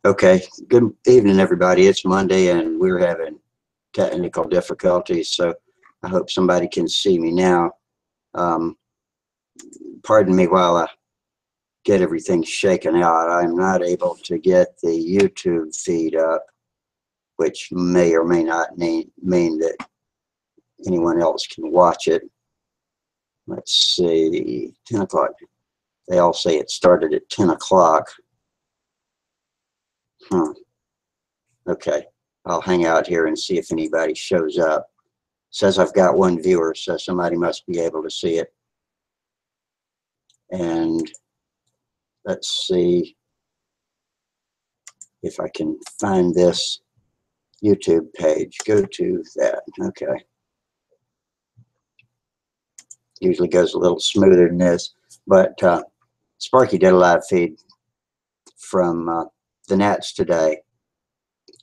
Okay, good evening, everybody. It's Monday, and we're having technical difficulties, so I hope somebody can see me now. Pardon me while I get everything shaken out. I'm not able to get the YouTube feed up, which may or may not mean that anyone else can watch it. Let's see, 10 o'clock. They all say it started at 10 o'clock. Okay, I'll hang out here and see if anybody shows up. Says I've got one viewer, so somebody must be able to see it. And let's see if I can find this YouTube page. Go to that. Okay. Usually goes a little smoother than this, but Sparky did a live feed from the Nats today,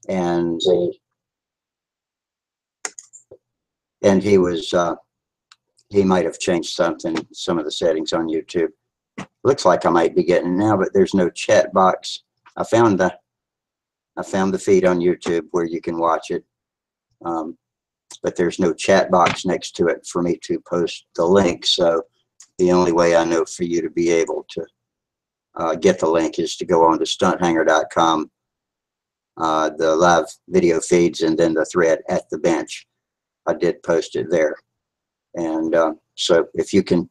and he was he might have changed some of the settings on YouTube. Looks like I might be getting it now, but there's no chat box. I found the feed on YouTube where you can watch it, but there's no chat box next to it for me to post the link. So the only way I know for you to be able to get the link is to go on to stunthanger.com, the live video feeds, and then the thread at the bench. I did post it there. And so if you can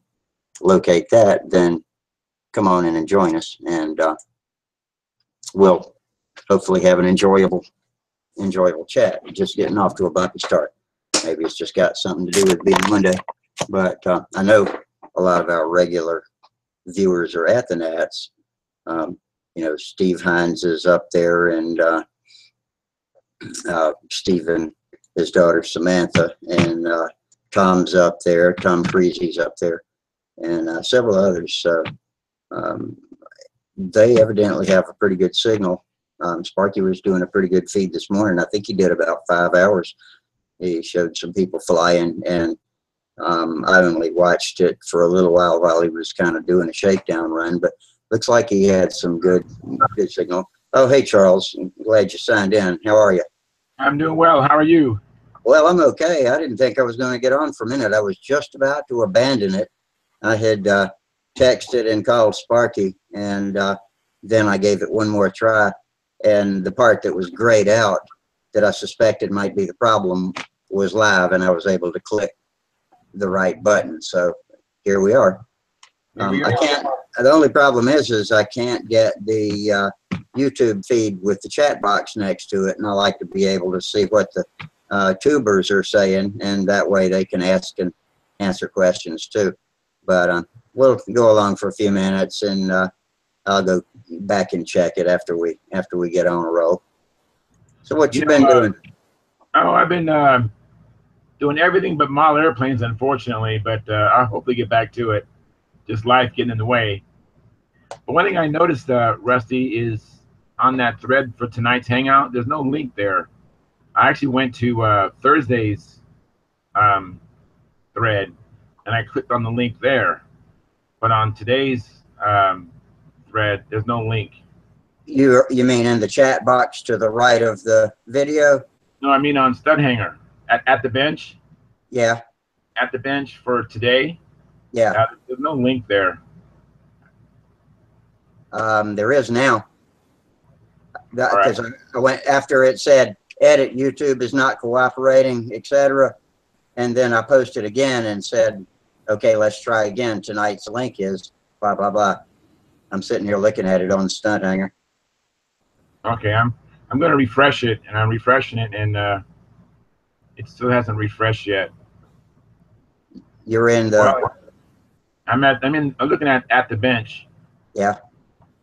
locate that, then come on in and join us, and we'll hopefully have an enjoyable chat. Just getting off to a bumpy start. Maybe it's just got something to do with being Monday, but I know a lot of our regular viewers are at the Nats. You know, Steve Hines is up there, and Stephen, his daughter Samantha, and Tom's up there. Tom Creasy's up there, and several others. So they evidently have a pretty good signal. Sparky was doing a pretty good feed this morning. I think he did about 5 hours. He showed some people flying, and I only watched it for a little while he was kind of doing a shakedown run, but looks like he had some good signal. Oh, hey, Charles. I'm glad you signed in. How are you? I'm doing well. How are you? Well, I'm okay. I didn't think I was going to get on for a minute. I was just about to abandon it. I had texted and called Sparky, and then I gave it one more try. And the part that was grayed out that I suspected might be the problem was live, and I was able to click the right button. So here we are. I can't. The only problem is I can't get the YouTube feed with the chat box next to it, and I like to be able to see what the tubers are saying, and that way they can ask and answer questions too. But we'll go along for a few minutes, and I'll go back and check it after we get on a roll. So what you been doing? Oh, I've been doing everything but model airplanes, unfortunately, but I'll hopefully get back to it. Just life getting in the way. But one thing I noticed, Rusty, is on that thread for tonight's Hangout, there's no link there. I actually went to Thursday's thread, and I clicked on the link there. But on today's thread, there's no link. You mean in the chat box to the right of the video? No, I mean on Stud Hanger at the bench. Yeah. At the bench for today. Yeah. There's no link there. There is now. Because Right. I went after it said edit, YouTube is not cooperating, etc. And then I posted again and said, okay, let's try again. Tonight's link is blah blah blah. I'm sitting here looking at it on the Stunt Hanger. Okay, I'm going to refresh it, and I'm refreshing it, and it still hasn't refreshed yet. You're in the. Well, I'm looking at the bench. Yeah.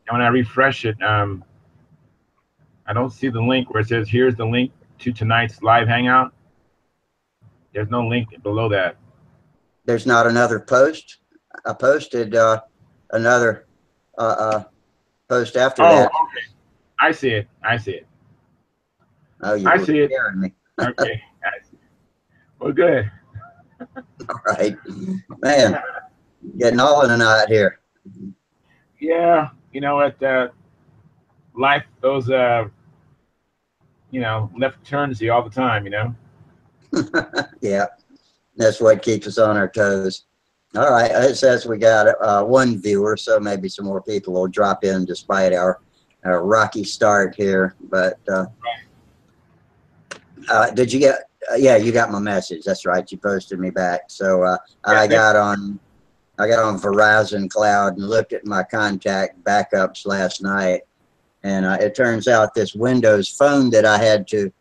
And when I refresh it, I don't see the link where it says here's the link to tonight's live Hangout. There's no link below that. There's not another post. I posted another post after that. Oh, okay. I see it. I see it. Oh, you I see it. scaring me. Okay. I see it. Well, good. All right, man, getting all in a knot here. Yeah, you know what? life those left turns you all the time, Yeah, that's what keeps us on our toes. All right, it says we got one viewer, so maybe some more people will drop in despite our rocky start here. But did you get? Yeah, you got my message. That's right. You posted me back. So I got on Verizon Cloud and looked at my contact backups last night, and it turns out this Windows phone that I had to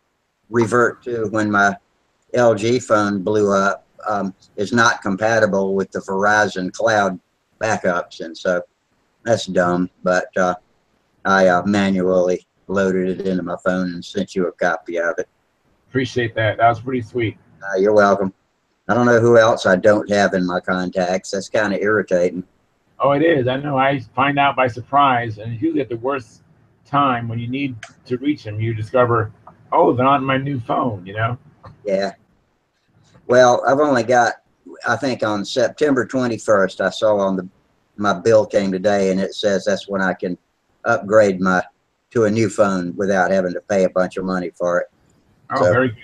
revert to when my LG phone blew up is not compatible with the Verizon Cloud backups, and so that's dumb. But I manually loaded it into my phone and sent you a copy of it. Appreciate that. That was pretty sweet. You're welcome. I don't know who else I don't have in my contacts. That's kind of irritating. Oh, it is. I know. I find out by surprise, and usually at the worst time when you need to reach them, you discover, oh, they're on my new phone. Yeah. Well, I've only got, I think on September 21st, I saw on my bill came today, and it says that's when I can upgrade to a new phone without having to pay a bunch of money for it. Oh, so very good.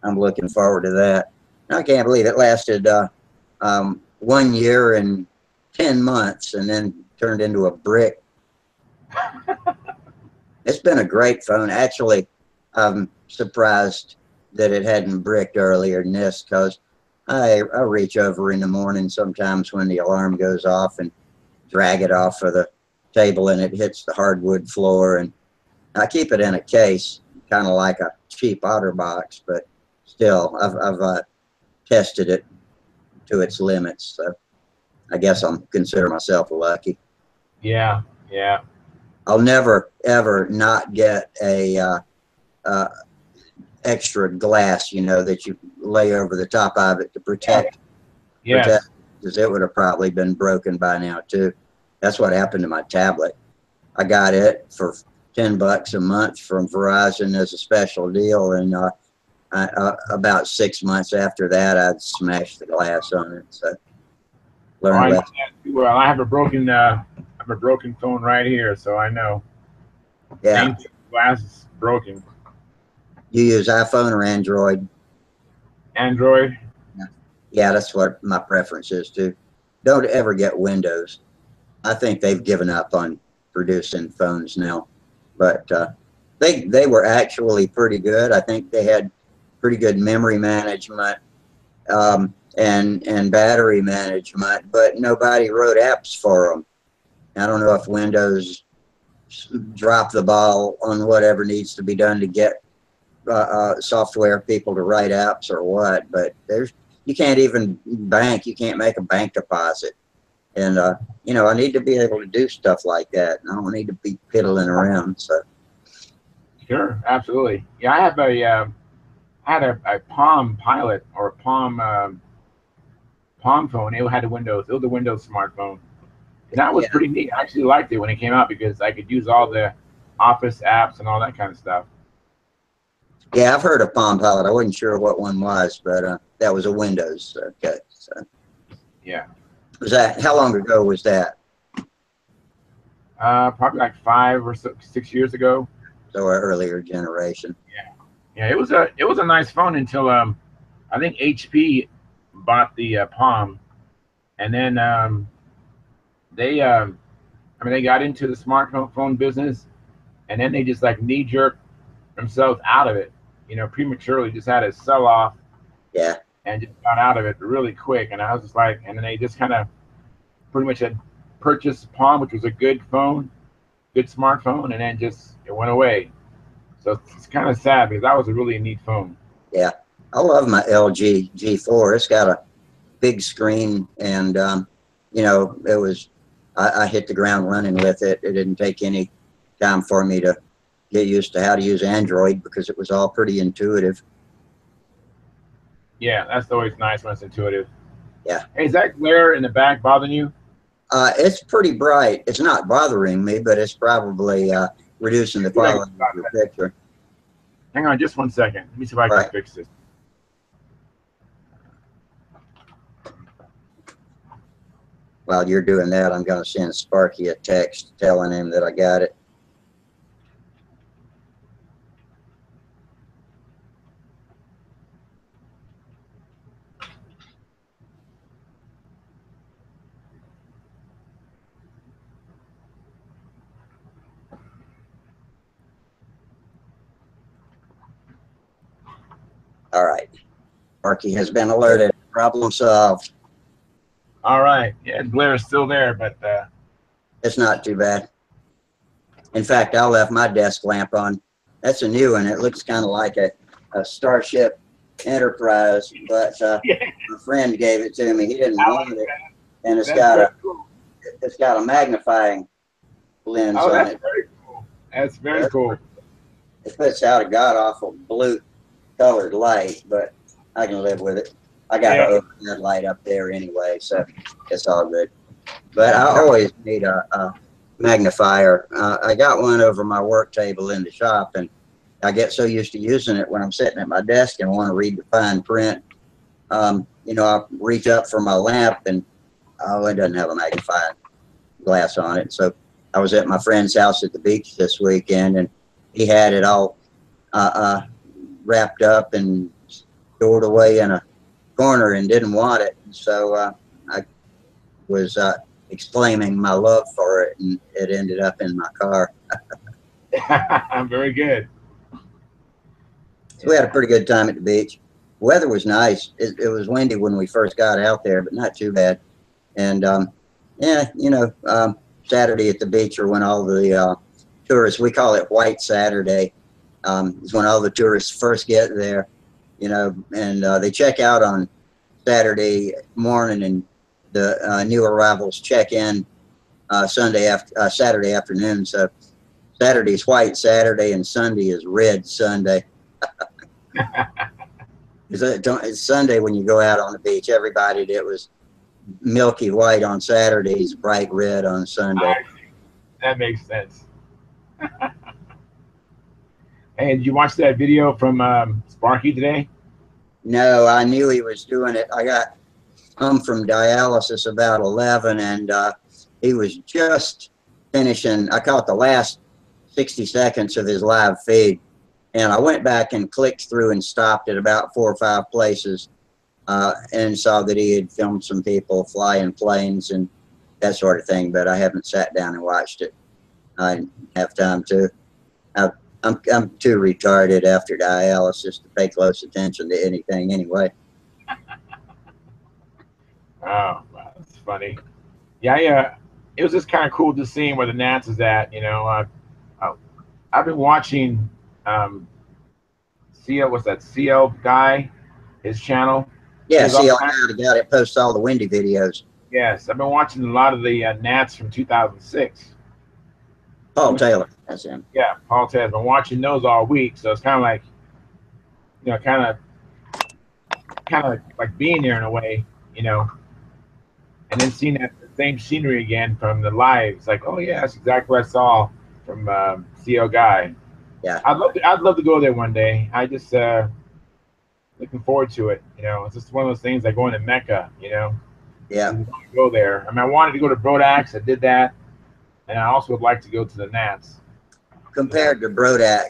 I'm looking forward to that. I can't believe it lasted 1 year and 10 months and then turned into a brick. It's been a great phone. Actually, I'm surprised that it hadn't bricked earlier than this, because I reach over in the morning sometimes when the alarm goes off and drag it off of the table and it hits the hardwood floor, and I keep it in a case, kind of like a cheap OtterBox, but still I've tested it to its limits, so I guess I'm consider myself lucky. Yeah. I'll never ever not get a extra glass, that you lay over the top of it to protect. Yeah. Because it would have probably been broken by now too. That's what happened to my tablet. I got it for $10 a month from Verizon as a special deal, and about 6 months after that, I'd smashed the glass on it. So I know that too well. I have a broken phone right here, so I know. Yeah. Glass is broken. You use iPhone or Android? Android. Yeah, that's what my preference is too. Don't ever get Windows. I think they've given up on producing phones now, but they were actually pretty good. I think they had pretty good memory management and battery management, but nobody wrote apps for them. I don't know if Windows dropped the ball on whatever needs to be done to get software people to write apps or what, but you can't even bank. You can't make a bank deposit. And, I need to be able to do stuff like that. I don't need to be piddling around. So. Sure, absolutely. Yeah, I had a Palm Pilot or a Palm phone. It had a Windows. It was a Windows smartphone. And that was pretty neat. I actually liked it when it came out because I could use all the Office apps and all that kind of stuff. Yeah, I've heard of Palm Pilot. I wasn't sure what one was, but that was a Windows. Okay, so. Yeah. How long ago was that? Probably like 5 or 6 years ago. So an earlier generation. Yeah. It was a nice phone until I think HP bought the Palm, and then they got into the smartphone business, and then they just like knee jerked themselves out of it. Prematurely, just had a sell off. Yeah. And just got out of it really quick, and I was just like, and then they just kind of pretty much had purchased Palm, which was a good phone, good smartphone, and then just it went away. So it's kind of sad because that was a really neat phone. Yeah, I love my LG G4. It's got a big screen, and it was I hit the ground running with it. It didn't take any time for me to get used to how to use Android because it was all pretty intuitive. Yeah, that's always nice when it's intuitive. Yeah. Hey, is that glare in the back bothering you? It's pretty bright. It's not bothering me, but it's probably reducing the quality of your picture. Hang on just 1 second. Let me see if I can fix this. While you're doing that, I'm going to send Sparky a text telling him that I got it. All right. Sparky has been alerted. Problem solved. All right. Yeah, glare is still there, but It's not too bad. In fact, I left my desk lamp on. That's a new one. It looks kind of like a Starship Enterprise, but yeah, my friend gave it to me. He didn't I want like it, that. and That's cool. it's got a magnifying lens Oh, on that's it. very cool. That's very cool. It puts out a god awful blue colored light, but I can live with it. I got Yeah. an overhead light up there anyway, so it's all good. But I always need a magnifier. I got one over my work table in the shop, and I get so used to using it when I'm sitting at my desk and want to read the fine print. You know, I reach up for my lamp, and oh, it doesn't have a magnifying glass on it. So I was at my friend's house at the beach this weekend, and he had it all wrapped up and stored away in a corner and didn't want it. So I was exclaiming my love for it, and it ended up in my car. Very good. So we had a pretty good time at the beach. Weather was nice. It was windy when we first got out there, but not too bad. And yeah, you know, Saturday at the beach are when all the tourists, we call it White Saturday, is when all the tourists first get there, you know, and they check out on Saturday morning, and the new arrivals check in Saturday afternoon. So Saturday's White Saturday and Sunday is Red Sunday. It's Sunday when you go out on the beach. Everybody that was milky white on Saturdays, bright red on Sunday. That makes sense. Hey, did you watch that video from Sparky today? No, I knew he was doing it. I got home from dialysis about 11, and he was just finishing. I caught the last 60 seconds of his live feed, and I went back and clicked through and stopped at about 4 or 5 places, and saw that he had filmed some people flying planes and that sort of thing, but I haven't sat down and watched it. I didn't have time to. I'm too retarded after dialysis to pay close attention to anything anyway. Oh, wow, that's funny. Yeah. It was just kind of cool to see where the Nats is at. You know, I've been watching CL. What's that? CL guy, his channel. Yeah, CL got it. Posts all the windy videos. Yes, I've been watching a lot of the Nats from 2006. Paul Taylor, that's him. Yeah, Paul Taylor's been watching those all week, so it's kind of like, you know, kind of like being there in a way, you know, and then seeing that same scenery again from the live. It's like, oh yeah, that's exactly what I saw from CO Guy. Yeah, I'd love to go there one day. I just looking forward to it. You know, it's just one of those things like going to Mecca. You know, yeah. Go there. I mean, I wanted to go to Brodax. I did that. And I also would like to go to the Nats. Compared to Brodak,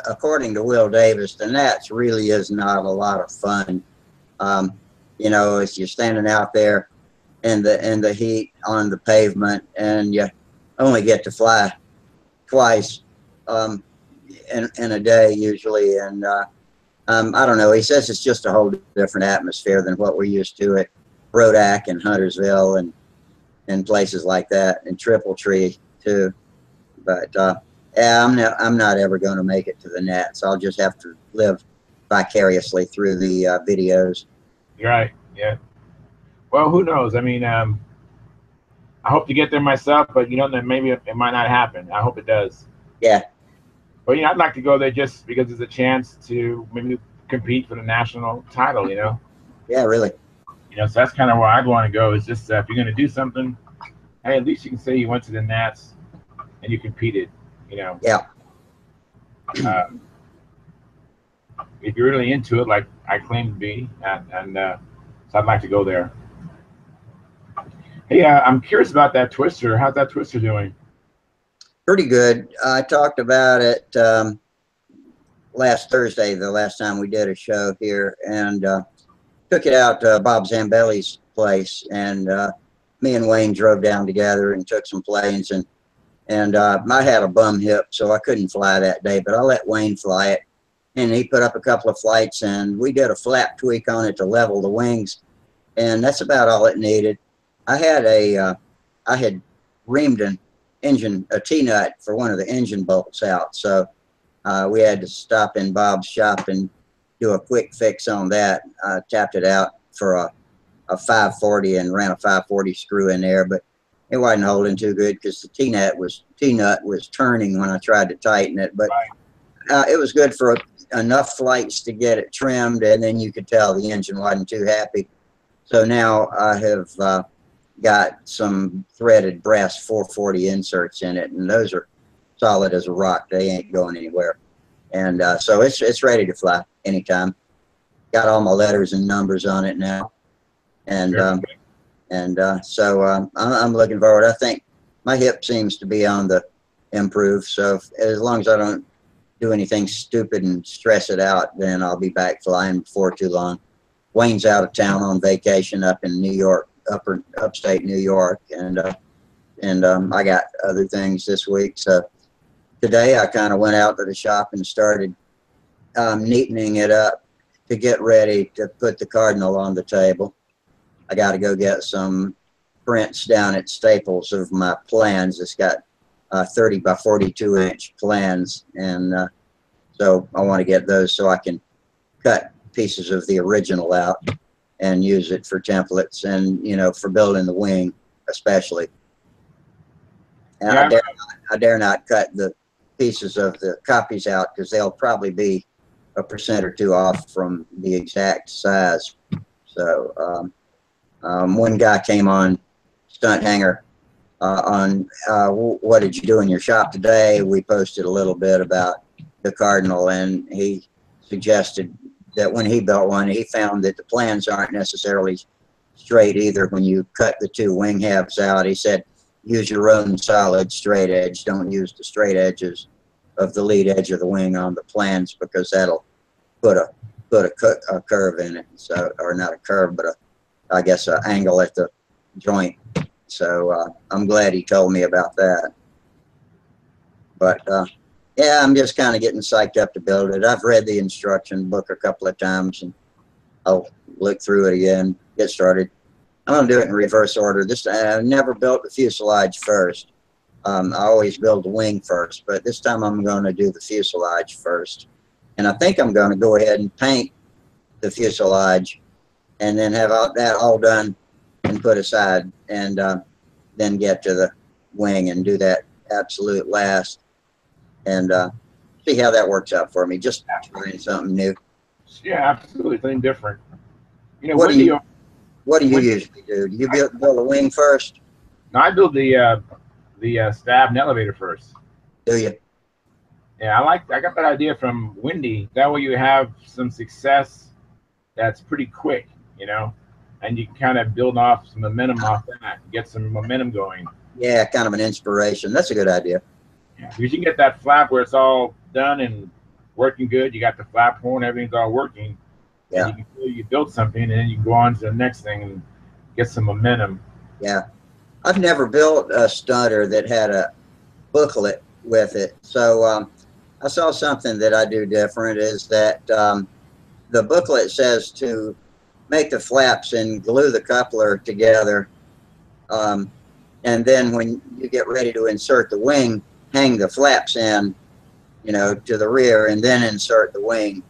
according to Will Davis, the Nats really is not a lot of fun. You know, if you're standing out there in the heat on the pavement, and you only get to fly twice in a day usually, and I don't know. He says it's just a whole different atmosphere than what we're used to at Brodak and Huntersville and places like that, and Triple Tree too. But yeah, I'm not ever going to make it to the Nats. I'll just have to live vicariously through the videos. You're right. Yeah. Well, who knows? I mean, I hope to get there myself, but you know, maybe it might not happen. I hope it does. Yeah. But you know, I'd like to go there just because it's a chance to maybe compete for the national title. You know. Yeah, really. You know, so that's kind of where I'd want to go. Is just if you're going to do something, hey, at least you can say you went to the Nats and you competed. You know. Yeah. If you're really into it, like I claim to be, and so I'd like to go there. Hey, I'm curious about that Twister. How's that Twister doing? Pretty good. I talked about it last Thursday, the last time we did a show here, and took it out to Bob Zambelli's place, and me and Wayne drove down together and took some planes, and I had a bum hip, so I couldn't fly that day, but I let Wayne fly it, and he put up a couple of flights, and we did a flap tweak on it to level the wings, and that's about all it needed. I had reamed a T-nut for one of the engine bolts out, so we had to stop in Bob's shop and do a quick fix on that. I tapped it out for a 540 and ran a 540 screw in there, but it wasn't holding too good because the T-nut was turning when I tried to tighten it. But it was good for enough flights to get it trimmed, and then you could tell the engine wasn't too happy. So now I have got some threaded brass 440 inserts in it, and those are solid as a rock. They ain't going anywhere. And so it's ready to fly anytime. Got all my letters and numbers on it now. And so I'm looking forward. I think my hip seems to be on the improve. So as long as I don't do anything stupid and stress it out, then I'll be back flying before too long. Wayne's out of town on vacation up in New York, upstate New York, and I got other things this week. So today I kind of went out to the shop and started neatening it up to get ready to put the Cardinal on the table. I got to go get some prints down at Staples of my plans. It's got 30 by 42 inch plans, and so I want to get those so I can cut pieces of the original out and use it for templates, and for building the wing especially. And Yeah. I dare not cut the pieces of the copies out because they'll probably be 1% or 2% off from the exact size. So one guy came on Stunt Hanger on what did you do in your shop today? We posted a little bit about the Cardinal, and he suggested that when he built one, he found that the plans aren't necessarily straight either when you cut the two wing halves out. He said, use your own solid straight edge. Don't use the straight edges of the lead edge of the wing on the plans, because that'll put a curve in it. So, or not a curve, but I guess an angle at the joint. So I'm glad he told me about that. But yeah, I'm just kind of getting psyched up to build it. I've read the instruction book a couple of times, and I'll look through it again, get started. I'm going to do it in reverse order. This time, I've never built the fuselage first. I always build the wing first, but this time I'm going to do the fuselage first. And I think I'm going to go ahead and paint the fuselage and then have that all done and put aside, and then get to the wing and do that absolute last, and see how that works out for me. Just trying something new. Yeah, absolutely, something different. What do you usually do? Do you build a wing first? No, I build the stab and elevator first. Do you? Yeah, I got that idea from Wendy. That way you have some success that's pretty quick, and you can kind of build off some momentum off that, get some momentum going. Yeah, kind of an inspiration. That's a good idea. Yeah, because you can get that flap where it's all done and working good. You got the flap horn, everything's all working. Yeah. And you can feel you built something, and then you can go on to the next thing and get some momentum. Yeah. I've never built a stunter that had a booklet with it. So I saw something that I do different is that the booklet says to make the flaps and glue the coupler together. And then when you get ready to insert the wing, hang the flaps in, to the rear, and then insert the wing.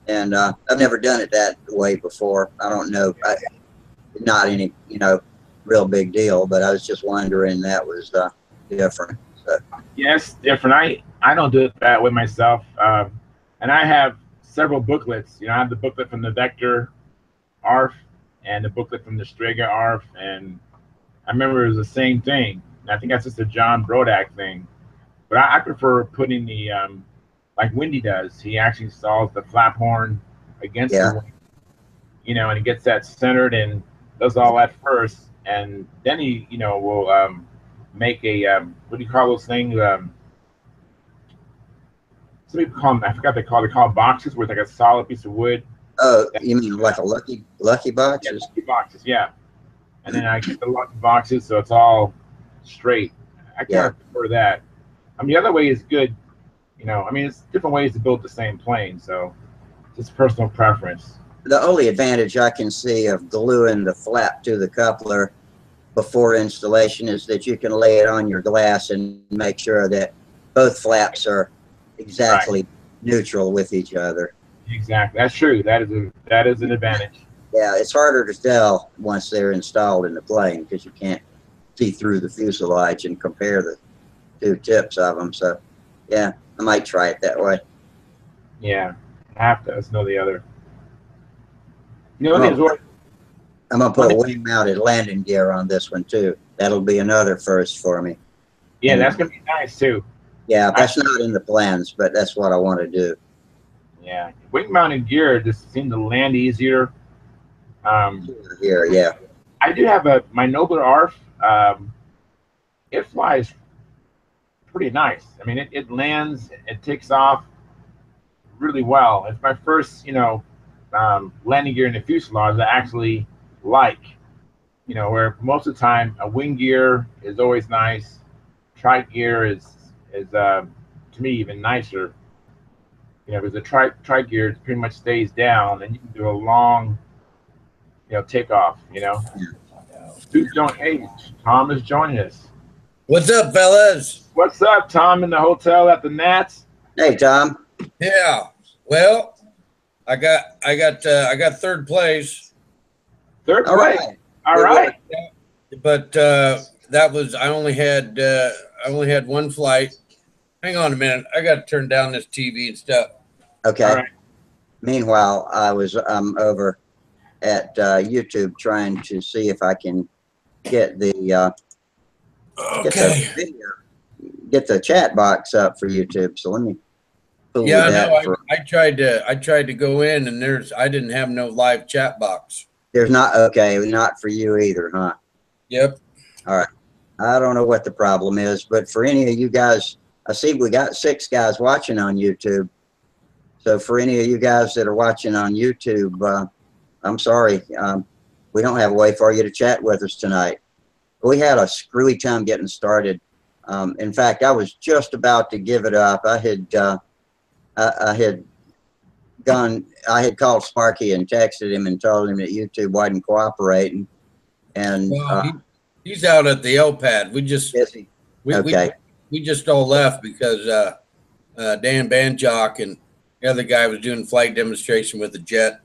And I've never done it that way before. I don't know. Not any, real big deal, but I was just wondering that was different. So. Yes, different. I don't do it that way myself. And I have several booklets. I have the booklet from the Vector ARF and the booklet from the Strega ARF, and I remember it was the same thing. I think that's just a John Brodak thing. But I prefer putting the, like Wendy does, he actually installs the flap horn against the wing, and he gets that centered and does all that first. And then he, will make a, what do you call those things? Some people call them, I forgot they're called boxes, where it's like a solid piece of wood. Oh, you mean like a lucky boxes? Yeah, lucky boxes, yeah. And then I get the lucky boxes so it's all straight. I kind of prefer that. The other way is good. You know, I mean, it's different ways to build the same plane, so just personal preference. The only advantage I can see of gluing the flap to the coupler before installation is that you can lay it on your glass and make sure that both flaps are exactly Right. neutral with each other. Exactly. That's true. That is an advantage. Yeah, it's harder to tell once they're installed in the plane because you can't see through the fuselage and compare the two tips of them. So, yeah, I might try it that way. Yeah. Have to. Let's know the other. The I'm other thing gonna is put, what I'm gonna put one a thing, wing-mounted landing gear on this one too. That'll be another first for me. yeah, And that's gonna be nice too. yeah, I, that's not in the plans, but that's what I want to do. yeah. Wing mounted gear just seemed to land easier. Um, Here, yeah. I do have my Nobler ARF. It flies pretty nice. I mean, it lands, it takes off really well. It's my first, landing gear in the fuselage that I actually like. You know, where most of the time a wing gear is always nice. Trike gear is to me even nicer. You know, because the trike gear pretty much stays down, and you can do a long, takeoff. You know, who's joining? Hey, Tom is joining us. What's up, fellas? What's up, Tom? In the hotel at the Nats. Hey, Tom. Yeah. Well, I got third place, Third All place. right. All Good right. work. but that was I only had one flight. Hang on a minute. I got to turn down this TV and stuff. Okay. All right. Meanwhile, I was over at YouTube trying to see if I can get the Okay. get the chat box up for YouTube. So let me fool Yeah, with no, that. I tried to go in and I didn't have no live chat box. There's not not for you either, huh? Yep. All right. I don't know what the problem is, but for any of you guys, I see we got 6 guys watching on YouTube. So for any of you guys that are watching on YouTube, I'm sorry, we don't have a way for you to chat with us tonight. We had a screwy time getting started. In fact, I was just about to give it up. I had called Sparky and texted him and told him that YouTube wasn't cooperating. And Well, he's out at the LPAD. busy. Okay. We just all left because Dan Banjock and the other guy was doing flight demonstration with a jet.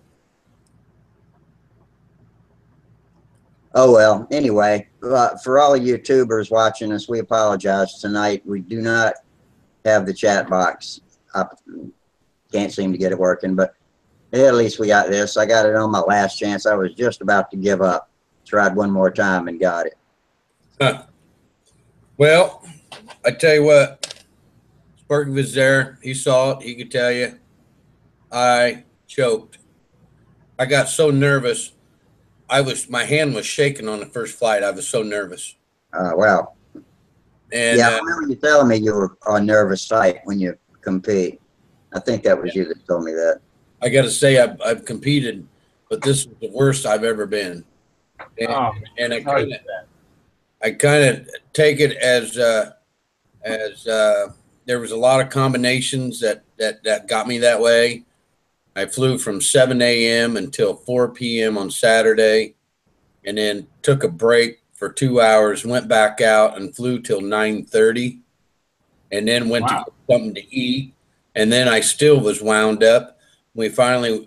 Oh, well, anyway, for all YouTubers watching us, we apologize tonight. We do not have the chat box up. Can't seem to get it working, but at least we got this. I got it on my last chance. I was just about to give up. Tried one more time and got it. Huh. Well, I tell you what, Sparky was there. He saw it. He could tell you. I choked. I got so nervous. My hand was shaking on the first flight. I was so nervous. Wow. And Yeah, I remember you telling me you were on nervous site when you compete. I think that was you that told me that. I got to say, I've competed, but this is the worst I've ever been. And I kind of take it as there was a lot of combinations that got me that way. I flew from 7 a.m. until 4 p.m. on Saturday, and then took a break for 2 hours, went back out and flew till 9:30, and then went to get something to eat, and then I still was wound up. We finally,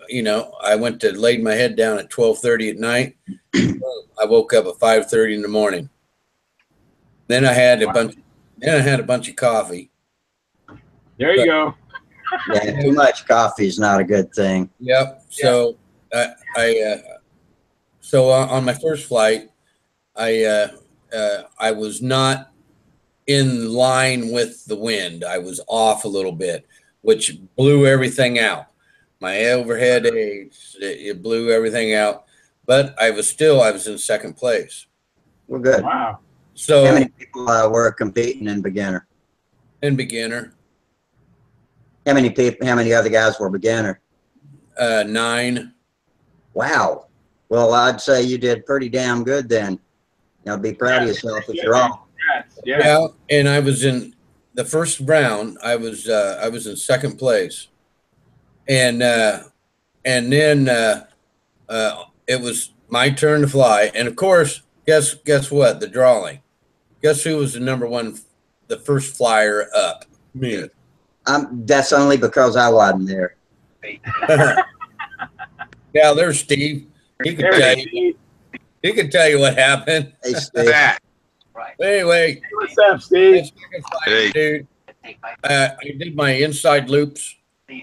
I went to laid my head down at 12:30 at night. I woke up at 5:30 in the morning. Then I had a bunch of coffee. There you go. Yeah, too much coffee is not a good thing. Yep. So on my first flight, I was not in line with the wind. I was off a little bit, which blew everything out. My overhead aids, it blew everything out. But I was in second place. Well, good. Wow. So how many people were competing in beginner? in beginner, How many other guys were beginner? 9. Wow. Well, I'd say you did pretty damn good then. Be proud of yourself if you're all. Yeah. Yeah, and I was in the first round, I was in second place, and then it was my turn to fly, and of course, guess what? The drawing. Guess who was the number one, the first flyer up? Me. That's only because I wasn't there. Yeah, there's Steve. He could tell you. He could tell you what happened. Hey, Steve. Anyway, Hey, what's up, Steve? Hey. Dude. I did my inside loops,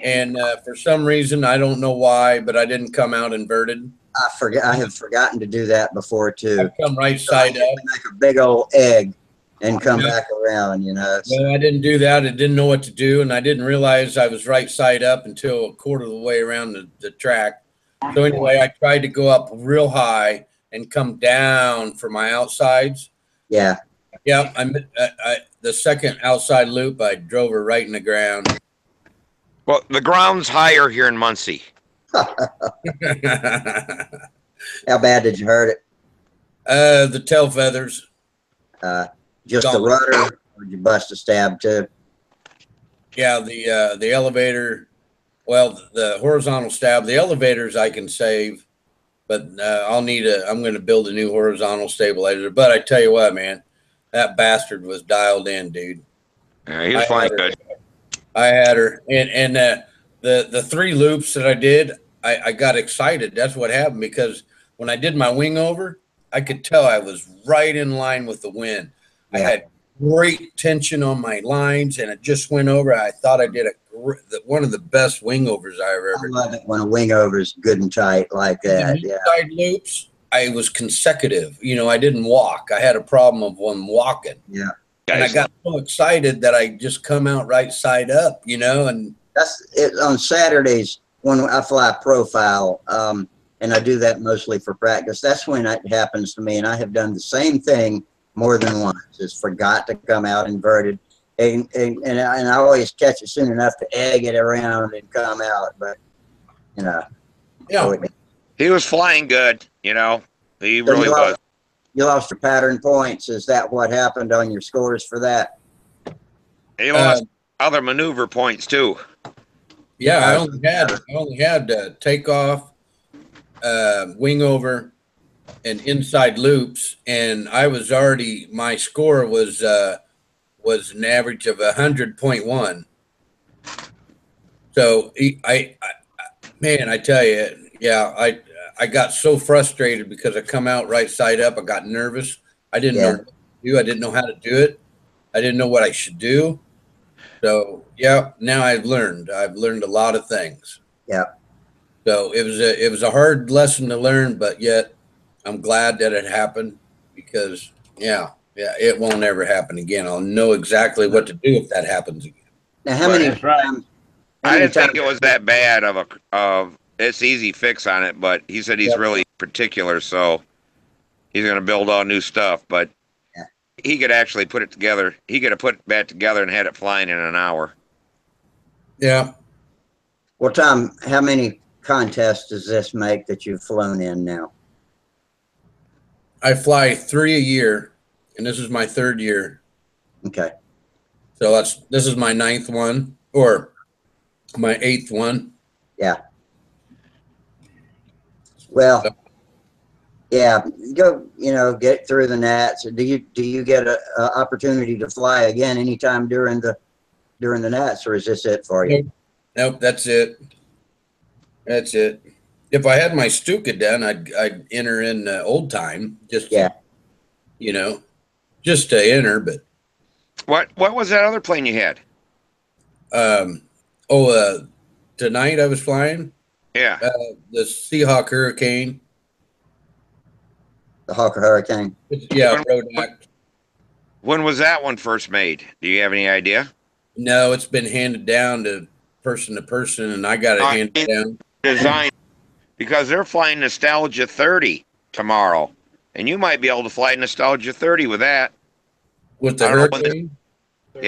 and for some reason, I don't know why, but I didn't come out inverted. I have forgotten to do that before too. I come right side up. Like a big old egg and come back around, you know. So I didn't do that. I didn't know what to do, and I didn't realize I was right side up until a quarter of the way around the track. So anyway, I tried to go up real high and come down for my outsides. Yeah. Yeah, the second outside loop, I drove her right in the ground. Well, the ground's higher here in Muncie. How bad did you hurt it? The tail feathers. Just the rudder, or did you bust a stab too? Yeah, the elevator. Well, the horizontal stab. The elevators I can save, but I'm going to build a new horizontal stabilizer. But I tell you what, man, that bastard was dialed in, dude. Yeah, he was flying good. I had her, and the three loops that I did, I got excited. That's what happened, because when I did my wing over, I could tell I was right in line with the wind. I had great tension on my lines, and it just went over. I thought I did one of the best wing overs I ever did. I love it when a wing over is good and tight like that. Yeah. Side loops, I was consecutive. You know, I didn't walk. I had a problem of one walking. Yeah. And I got so excited that I just come out right side up, you know, and that's it. On Saturdays when I fly profile, and I do that mostly for practice, that's when it happens to me. And I have done the same thing more than once. Just forgot to come out inverted, and I always catch it soon enough to egg it around and come out. But you know, yeah, so he was flying good. You know, he really was. You lost your pattern points. Is that what happened on your scores for that? He lost other maneuver points too. Yeah, I only had takeoff, wing over, and inside loops, and I was already, my score was an average of 100.1. So man, I tell you, yeah, I got so frustrated because I come out right side up. I got nervous. I didn't know what to do. I didn't know how to do it. I didn't know what I should do. So yeah, now I've learned a lot of things. Yeah. So it was a hard lesson to learn, but yet I'm glad that it happened, because it won't ever happen again. I'll know exactly what to do if that happens again. Now, how many times? I didn't think it was that bad of it's easy fix on it, but he said he's really particular, so he's going to build all new stuff. But he could actually put it together. He could have put it back together and had it flying in an hour. Yeah. Well, Tom, how many contests does this make that you've flown in now? I fly 3 a year, and this is my 3rd year. Okay. So this is my 9th one, or my 8th one. Yeah. Well, yeah, go, get through the nats. Do you get an opportunity to fly again anytime during the nats, or is this it for you? Nope, that's it. That's it. If I had my Stuka done, I'd enter in old time, just just to enter. But what was that other plane you had? Tonight I was flying. Yeah. The Seahawk Hurricane. The Hawker Hurricane. When was that one first made? Do you have any idea? No, it's been handed down to person, and I got it handed down. Design, because they're flying Nostalgia 30 tomorrow, and you might be able to fly Nostalgia 30 with that. With the Hurricane? 30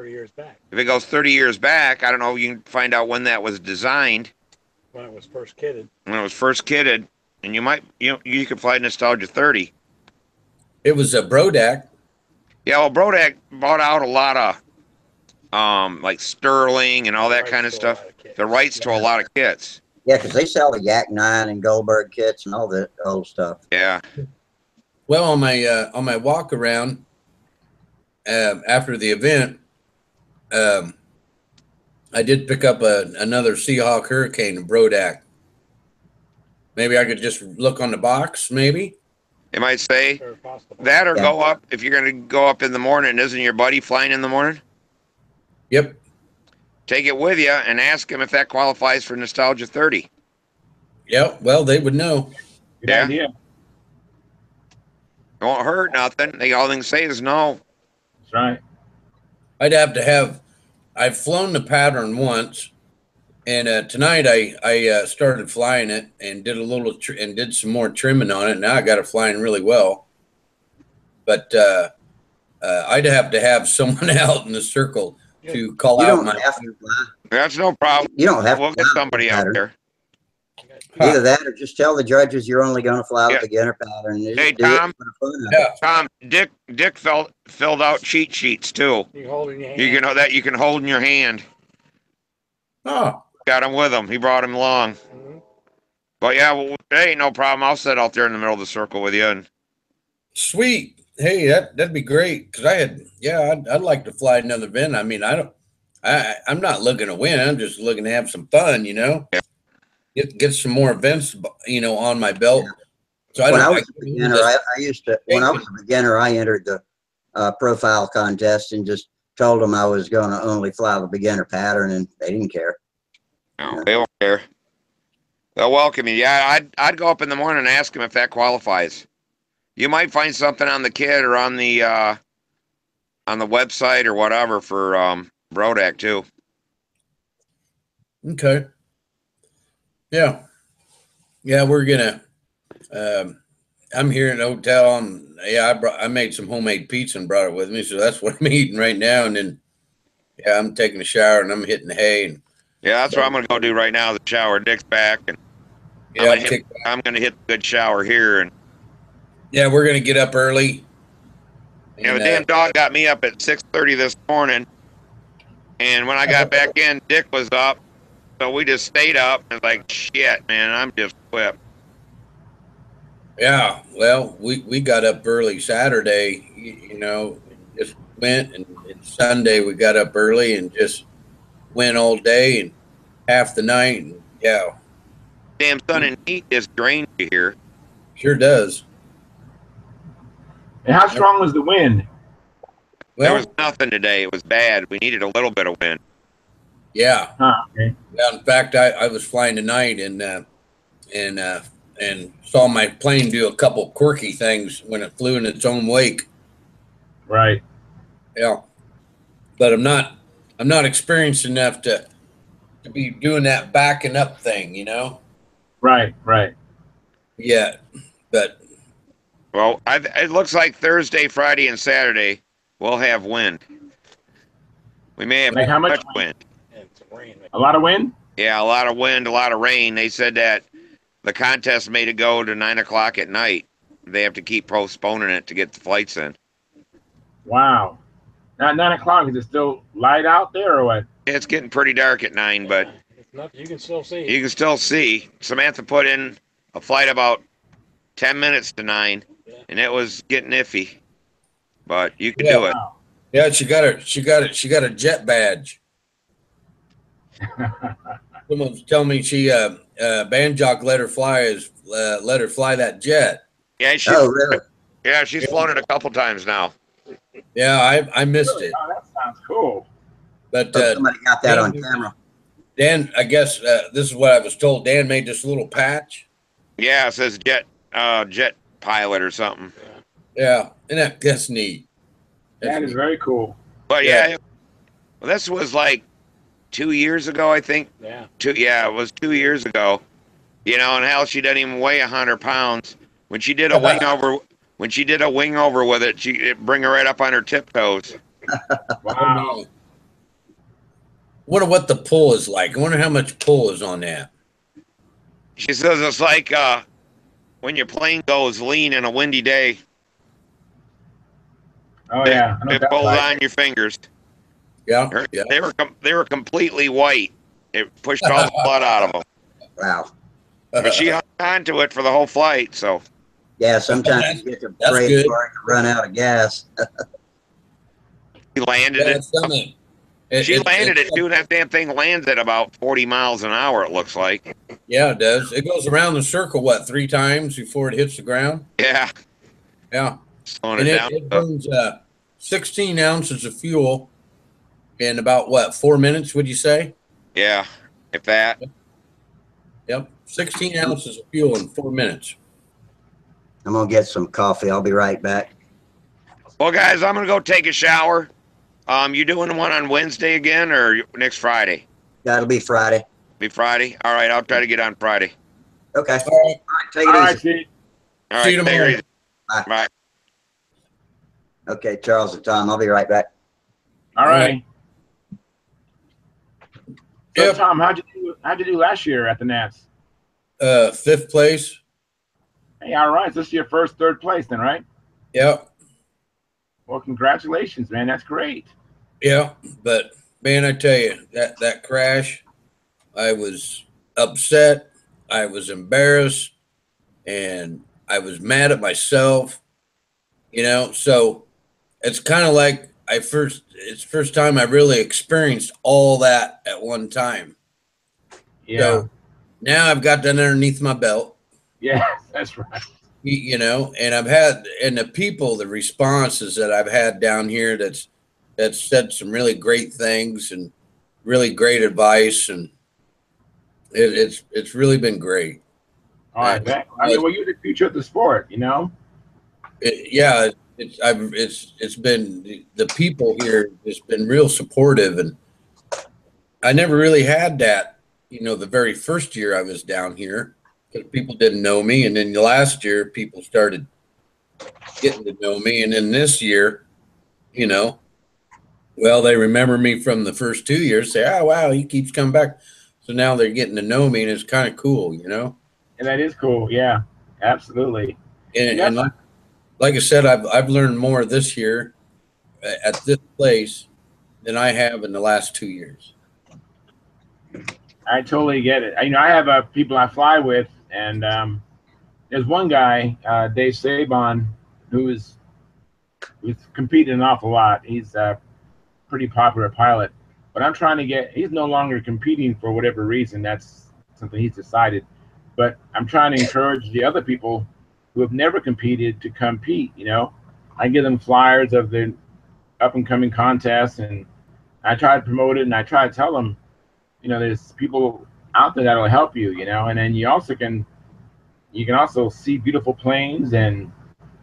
years back. If it goes 30 years back, I don't know. You can find out when that was designed. When it was first kitted. When it was first kitted, and you could fly Nostalgia 30. It was a Brodak. Yeah, well, Brodak bought out a lot of like Sterling and all that kind of stuff. The rights to a lot of kits. Yeah, because they sell the Yak 9 and Goldberg kits and all the old stuff. Yeah. Well, on my walk around after the event, I did pick up another Seahawk Hurricane Brodak. Maybe I could just look on the box, maybe. You might say that, or go up. If you're going to go up in the morning, isn't your buddy flying in the morning? Yep. Take it with you and ask him if that qualifies for Nostalgia 30. Yep. Well, they would know. Good idea. It won't hurt nothing. All they can say is no. That's right. I've flown the pattern once, and tonight I started flying it and did did some more trimming on it. Now I got it flying really well. But I'd have to have someone out in the circle to call out my. That's no problem. You don't have We'll get somebody out there. Either that or just tell the judges you're only going to fly the beginner pattern. Hey, Tom. Tom, Dick filled out cheat sheets too. You hold in your hand. You can hold in your hand. Oh. Got him with him. He brought him along. Mm-hmm. But yeah, well, hey, no problem. I'll sit out there in the middle of the circle with you. And sweet. Hey, that'd be great. Cause I'd like to fly another event. I mean, I'm not looking to win. I'm just looking to have some fun, Yeah. Get some more events, on my belt. Yeah. So When I was a beginner, when I was a beginner, I entered the profile contest and just told them I was going to only fly the beginner pattern, and they didn't care. no, they don't care. They'll welcome you. Yeah, I'd go up in the morning and ask them if that qualifies. You might find something on the kit or on the website or whatever for Brodak too. Okay. Yeah. Yeah, we're gonna. I'm here in the hotel, and I made some homemade pizza and brought it with me, so that's what I'm eating right now. And then, I'm taking a shower and I'm hitting the hay. And yeah, that's what I'm gonna go do right now. The shower. Dick's back, and I'm gonna hit the good shower here. And yeah, we're gonna get up early. Yeah, the damn dog got me up at 6:30 this morning, and when I got back in, Dick was up. So we just stayed up and like, shit, man, I'm just whipped. Yeah, well, we got up early Saturday, just went, and Sunday we got up early and just went all day and half the night. And, yeah. Damn sun and heat just drained you here. Sure does. And how strong was the wind? Well, there was nothing today. It was bad. We needed a little bit of wind. Yeah. Okay. Yeah. In fact, I was flying tonight and saw my plane do a couple quirky things when it flew in its own wake. Right. Yeah. But I'm not experienced enough to be doing that backing up thing, Right. Right. Yeah. But well, it looks like Thursday, Friday, and Saturday we'll have wind. We may have how much wind. A lot of wind? Yeah, a lot of wind, a lot of rain. They said that the contest made it go to 9 o'clock at night. They have to keep postponing it to get the flights in. Wow. Now 9 o'clock, is it still light out there or what? It's getting pretty dark at 9, but you can still see. You can still see. Samantha put in a flight about 10 minutes to 9, and it was getting iffy. But you could do it. Wow. yeah, she got a jet badge. Someone's telling me she Banjock let her fly that jet. Yeah, Really? Yeah, she's flown it a couple times now. Yeah, I missed it. Oh, that sounds cool. But Somebody got that on camera. Dan, I guess this is what I was told. Dan made this little patch. Yeah, it says jet pilot or something. Yeah, and that's neat. That is very cool. But yeah, well, this was like 2 years ago, I think. Yeah. It was 2 years ago. And hell, she doesn't even weigh 100 pounds. When she did a wing over with it, it'd bring her right up on her tiptoes. Wow. Wonder what the pull is like. I wonder how much pull is on that. She says it's like when your plane goes lean in a windy day. Oh, yeah. It pulls on your fingers. Yeah, yeah. They were completely white. It pushed all the blood out of them. Wow. But she hung on to it for the whole flight. So Yeah, sometimes you get to That's pray good. for it to run out of gas. she landed Yeah, it. it's something. She landed it too. That damn thing lands at about 40 miles an hour. It looks like. Yeah, it does. It goes around the circle, what, 3 times before it hits the ground? Yeah, Yeah. slowing And it it, down. it burns 16 ounces of fuel in about, what, 4 minutes, would you say? Yeah, if that. Yep. 16 ounces of fuel in 4 minutes. I'm going to get some coffee. I'll be right back. Well, guys, I'm gonna go take a shower. You doing one on Wednesday again or next Friday? That'll be Friday. Be Friday. All right, I'll try to get on Friday. Okay. All right. All right, take All it right, easy. Steve. All See you right, take tomorrow. it easy. Bye. Bye. Okay, Charles and Tom, I'll be right back. All righty. So, Yep. Tom, how'd you do last year at the Nats? 5th place. Hey, all right. So this is your first third place, then, right? Yep. Well, congratulations, man. That's great. Yeah. But, man, I tell you, that crash, I was upset. I was embarrassed. And I was mad at myself. So it's kind of like it's the first time I really experienced all that at one time. Yeah. So now I've got that underneath my belt, Yeah, that's right. and the responses that I've had down here that's said some really great things and really great advice, and it's really been great. All right. I mean, well, you're the future of the sport, It's been the people here. It's been real supportive, and I never really had that. The very first year I was down here, because people didn't know me, and then the last year people started getting to know me, and then this year, well, they remember me from the first 2 years. Say, oh wow, he keeps coming back. So now they're getting to know me, and it's kind of cool, And that is cool. Yeah, absolutely. And like I said, I've learned more this year at this place than I have in the last 2 years. I totally get it. I have people I fly with, and there's one guy, Dave Sabon, who's competed an awful lot. He's a pretty popular pilot, but I'm trying to he's no longer competing for whatever reason. That's something he's decided. But I'm trying to encourage the other people who have never competed to compete. I give them flyers of the up and coming contests, and I try to promote it, and I try to tell them, there's people out there that'll help you, and then you can also see beautiful planes, and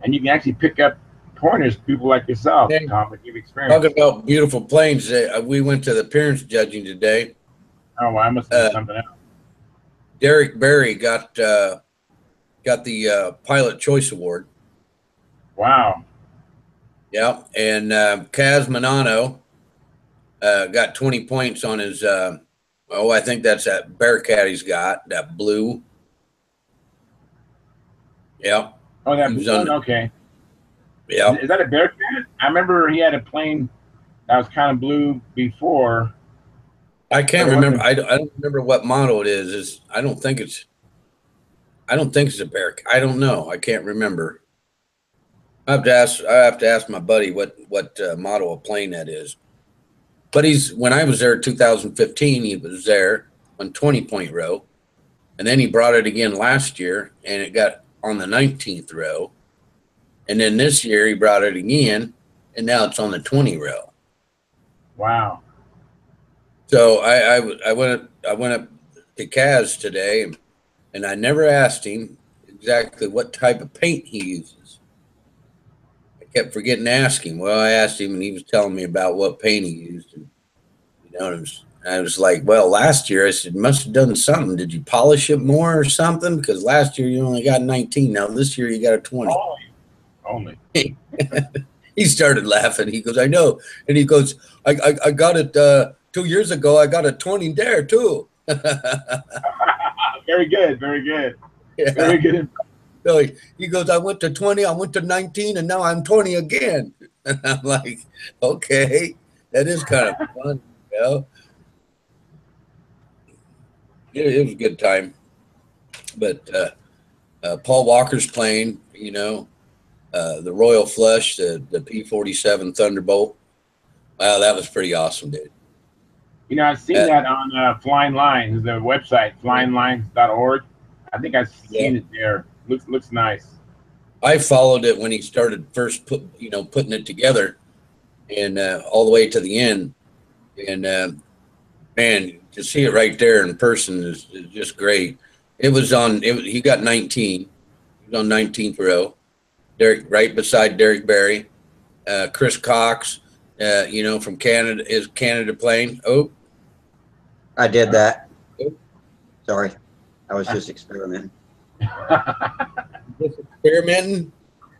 you can actually pick up pointers, people like yourself, Tom, that you've experienced. Talking about beautiful planes, we went to the appearance judging today. Oh, well, I must have something else. Derek Berry got the Pilot Choice Award. Wow. Yeah, and Kaz Manano got 20 points on his. I think that's that Bearcat he's got, that blue. Yeah. Oh, that blue one? Okay. Yeah. Is that a Bearcat? I remember he had a plane that was kind of blue before. I can't remember. I don't remember what model it is. I don't think it's a Bearcat. I don't know. I can't remember. I have to ask my buddy what model of plane that is. But when I was there in 2015, he was there on 20-point row. And then he brought it again last year, and it got on the 19th row. And then this year he brought it again, and now it's on the 20 row. Wow. So I went up to Kaz today, and I never asked him exactly what type of paint he uses. I kept forgetting to ask him. Well, I asked him, and he was telling me about what paint he used. And, I was like, well, last year, I said, must have done something. Did you polish it more or something? Because last year you only got 19. Now this year you got a 20. Only. He started laughing. He goes, I know. And he goes, I got it 2 years ago. I got a 20 there too. Very good. Very good. Yeah. Very good. So he goes, I went to 20, I went to 19, and now I'm 20 again. And I'm like, okay. That is kind of fun, you know. It was a good time. But Paul Walker's plane, you know, the Royal Flush, the P-47 Thunderbolt. Wow, that was pretty awesome, dude. You know, I've seen that on Flying Lines, the website, flyinglines.org. I think I've seen it there. Looks nice. I followed it when he started first putting it together, and all the way to the end. And man, to see it right there in person is just great. It was on. He got 19. He was on 19th row. Derek, right beside Derek Barry. Chris Cox, you know, from Canada, is Canada plane. Oh, I did that. Sorry, I was just experimenting. just experimenting.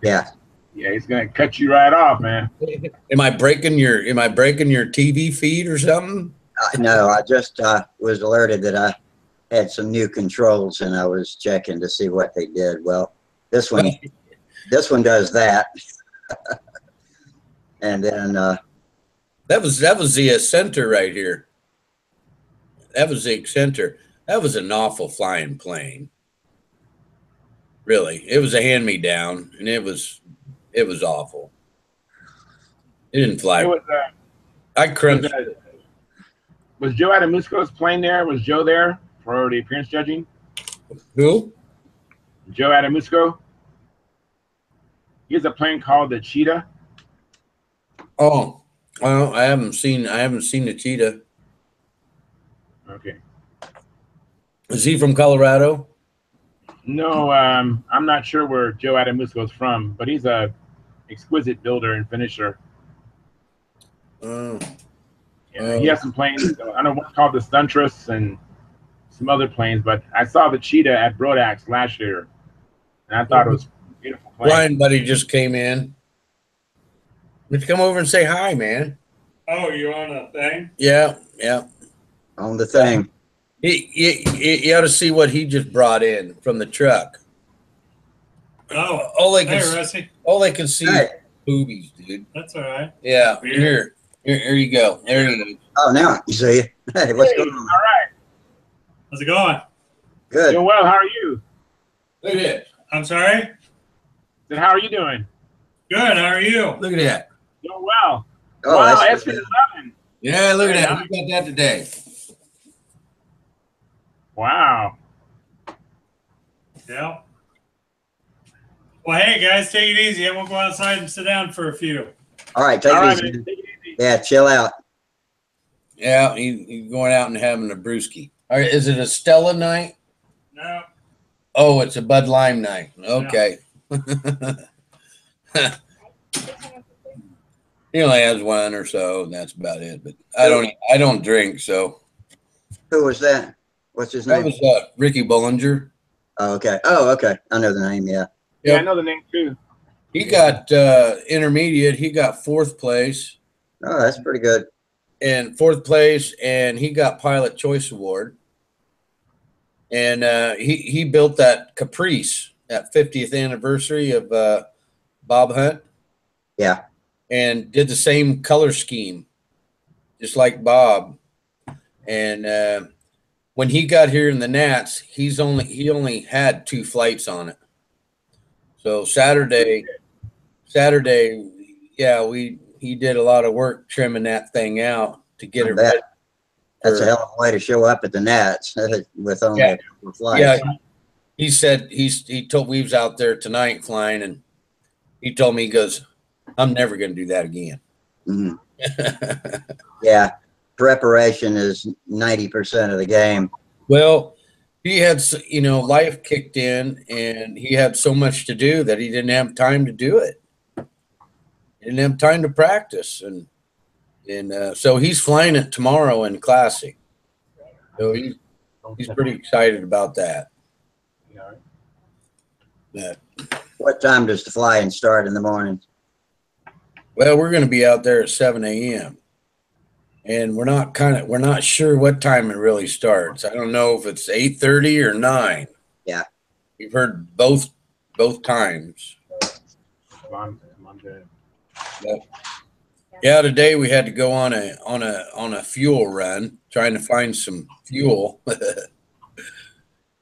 Yeah. Yeah, he's gonna cut you right off, man. Am I breaking your TV feed or something? No, I just was alerted that I had some new controls, and I was checking to see what they did. Well, this one does that, and then that was the center right here. That was the center. That was an awful flying plane. Really, it was a hand-me-down, and it was awful. It didn't fly. I crunched. Was Joe Adamusco's plane there? Was Joe there for the appearance judging? Who? Joe Adamusco. He has a plane called the Cheetah. Oh, well, I haven't seen the Cheetah. Okay. Is he from Colorado? No, I'm not sure where Joe Adamusco's from, but he's a exquisite builder and finisher. Yeah, he has some planes. I know one called the Stuntress and some other planes, but I saw the Cheetah at Brodax last year, and I thought it was a beautiful plane. Blind Buddy just came in. Let's come over and say hi, man. Oh, you on a thing? Yeah. on the thing. You ought to see what he just brought in from the truck. Oh, all they can see is boobies, dude. That's all right. Yeah, here you go. There you go. Oh, now you see it. Hey, what's going on? All right. How's it going? Good. Doing well. How are you? Look at it. I'm sorry? Then how are you doing? Good. How are you? Look at that. Doing well. Oh, wow, that's SP11. Yeah, look at that. We got that today. Wow. Yeah. Well, hey, guys, take it easy. I'm going to go outside and sit down for a few. All right, take it easy. Man, take it easy. Yeah, chill out. Yeah, he's going out and having a brewski. All right, is it a Stella night? No. Oh, it's a Bud Lime night. Okay. He only has one or so, and that's about it. But I don't drink, so. Who was that? What's his name? That was Ricky Bollinger. Oh, okay. Oh, okay. I know the name. Yeah. Yeah, I know the name too. He got intermediate. He got fourth place. Oh, that's pretty good. And fourth place, and he got Pilot Choice Award. And he built that Caprice, that 50th anniversary of Bob Hunt. Yeah. And did the same color scheme, just like Bob. And when he got here in the Nats, he only had 2 flights on it. So Saturday, yeah, he did a lot of work trimming that thing out to get it ready. That's a hell of a way to show up at the Nats with only a couple of flights. Yeah, he said he told we was out there tonight flying, and he told me, he goes, I'm never going to do that again. Mm-hmm. Yeah, preparation is 90% of the game. Well, he had, life kicked in, and he had so much to do that he didn't have time to do it. He didn't have time to practice, and so he's flying it tomorrow in Classic. So he's pretty excited about that. Yeah. What time does the flying start in the morning? Well, we're going to be out there at 7 a.m. and we're not sure what time it really starts. I don't know if it's 8:30 or 9. Yeah, we've heard both times. I'm good. Yep. Yeah, today we had to go on a fuel run, trying to find some fuel.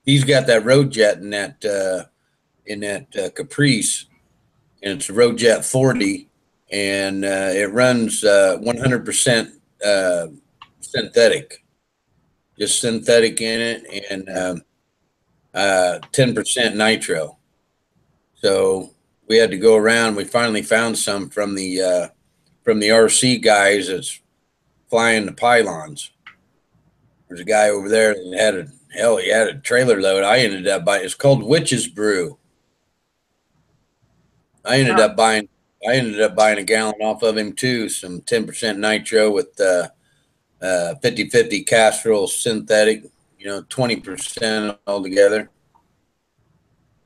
He's got that road jet in that Caprice, and it's a road jet 40, and it runs 100% synthetic, just synthetic in it, and 10% nitro. So we had to go around. We finally found some from the RC guys that's flying the pylons. There's a guy over there that he had a trailer load. I ended up buying, it's called Witch's Brew. I ended up buying a gallon off of him too, some 10% nitro with 50/50 Castrol synthetic, 20% altogether.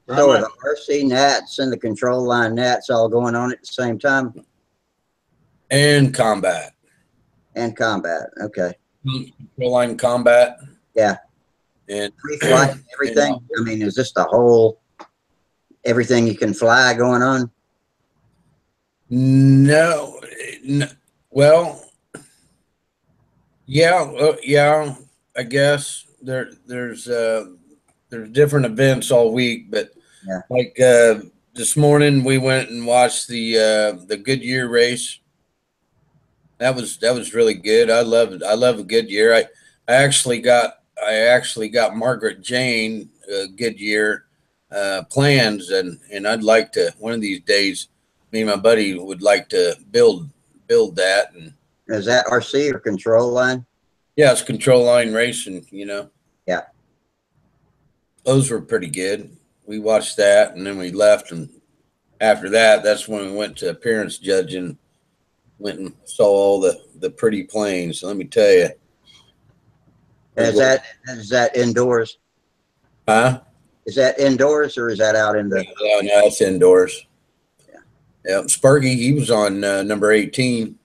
So are the RC gnats and the control line gnats all going on at the same time? And combat. And combat, okay. Control line combat. Yeah. And free flight and everything. I mean, is this the whole everything you can fly going on? No. Well, yeah, I guess there's different events all week, but yeah. Like this morning we went and watched the Goodyear race. That was really good. I love a Goodyear. I actually got Margaret Jane Goodyear plans, and I'd like to, one of these days, me and my buddy would like to build that. And is that RC or control line? Yeah, it's control line racing, Yeah. Those were pretty good. We watched that, and then we left, and after that, that's when we went to appearance judging, went and saw all the pretty planes. Let me tell you. Is that indoors? Huh? Is that indoors or is that out in the? No, it's indoors. Yeah. Yeah. Sparky, he was on number 18.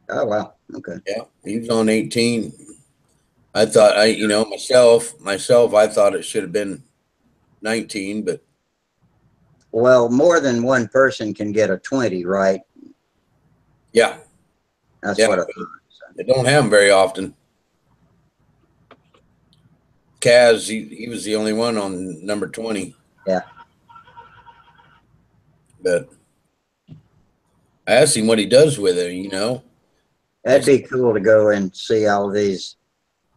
Oh wow. Okay. Yeah, he was on 18. I thought myself, I thought it should have been 19, but well, more than one person can get a 20, right? Yeah. That's what I thought. They don't have them very often. Kaz, he was the only one on number 20. Yeah. But I asked him what he does with it, That'd be cool to go and see all these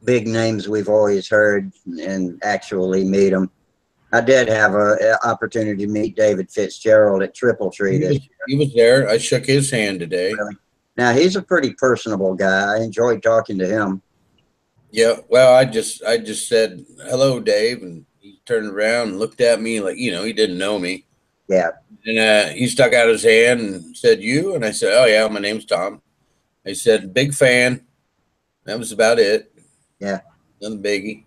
big names we've always heard and actually meet them. I did have an opportunity to meet David Fitzgerald at Triple Tree this year. He was there. I shook his hand today. Really? Now, he's a pretty personable guy. I enjoyed talking to him. Yeah, well, I just said, hello, Dave, and he turned around and looked at me like, he didn't know me. Yeah. And he stuck out his hand and said, you? And I said, oh, yeah, my name's Tom. I said, big fan. That was about it. Yeah. Nothing biggie.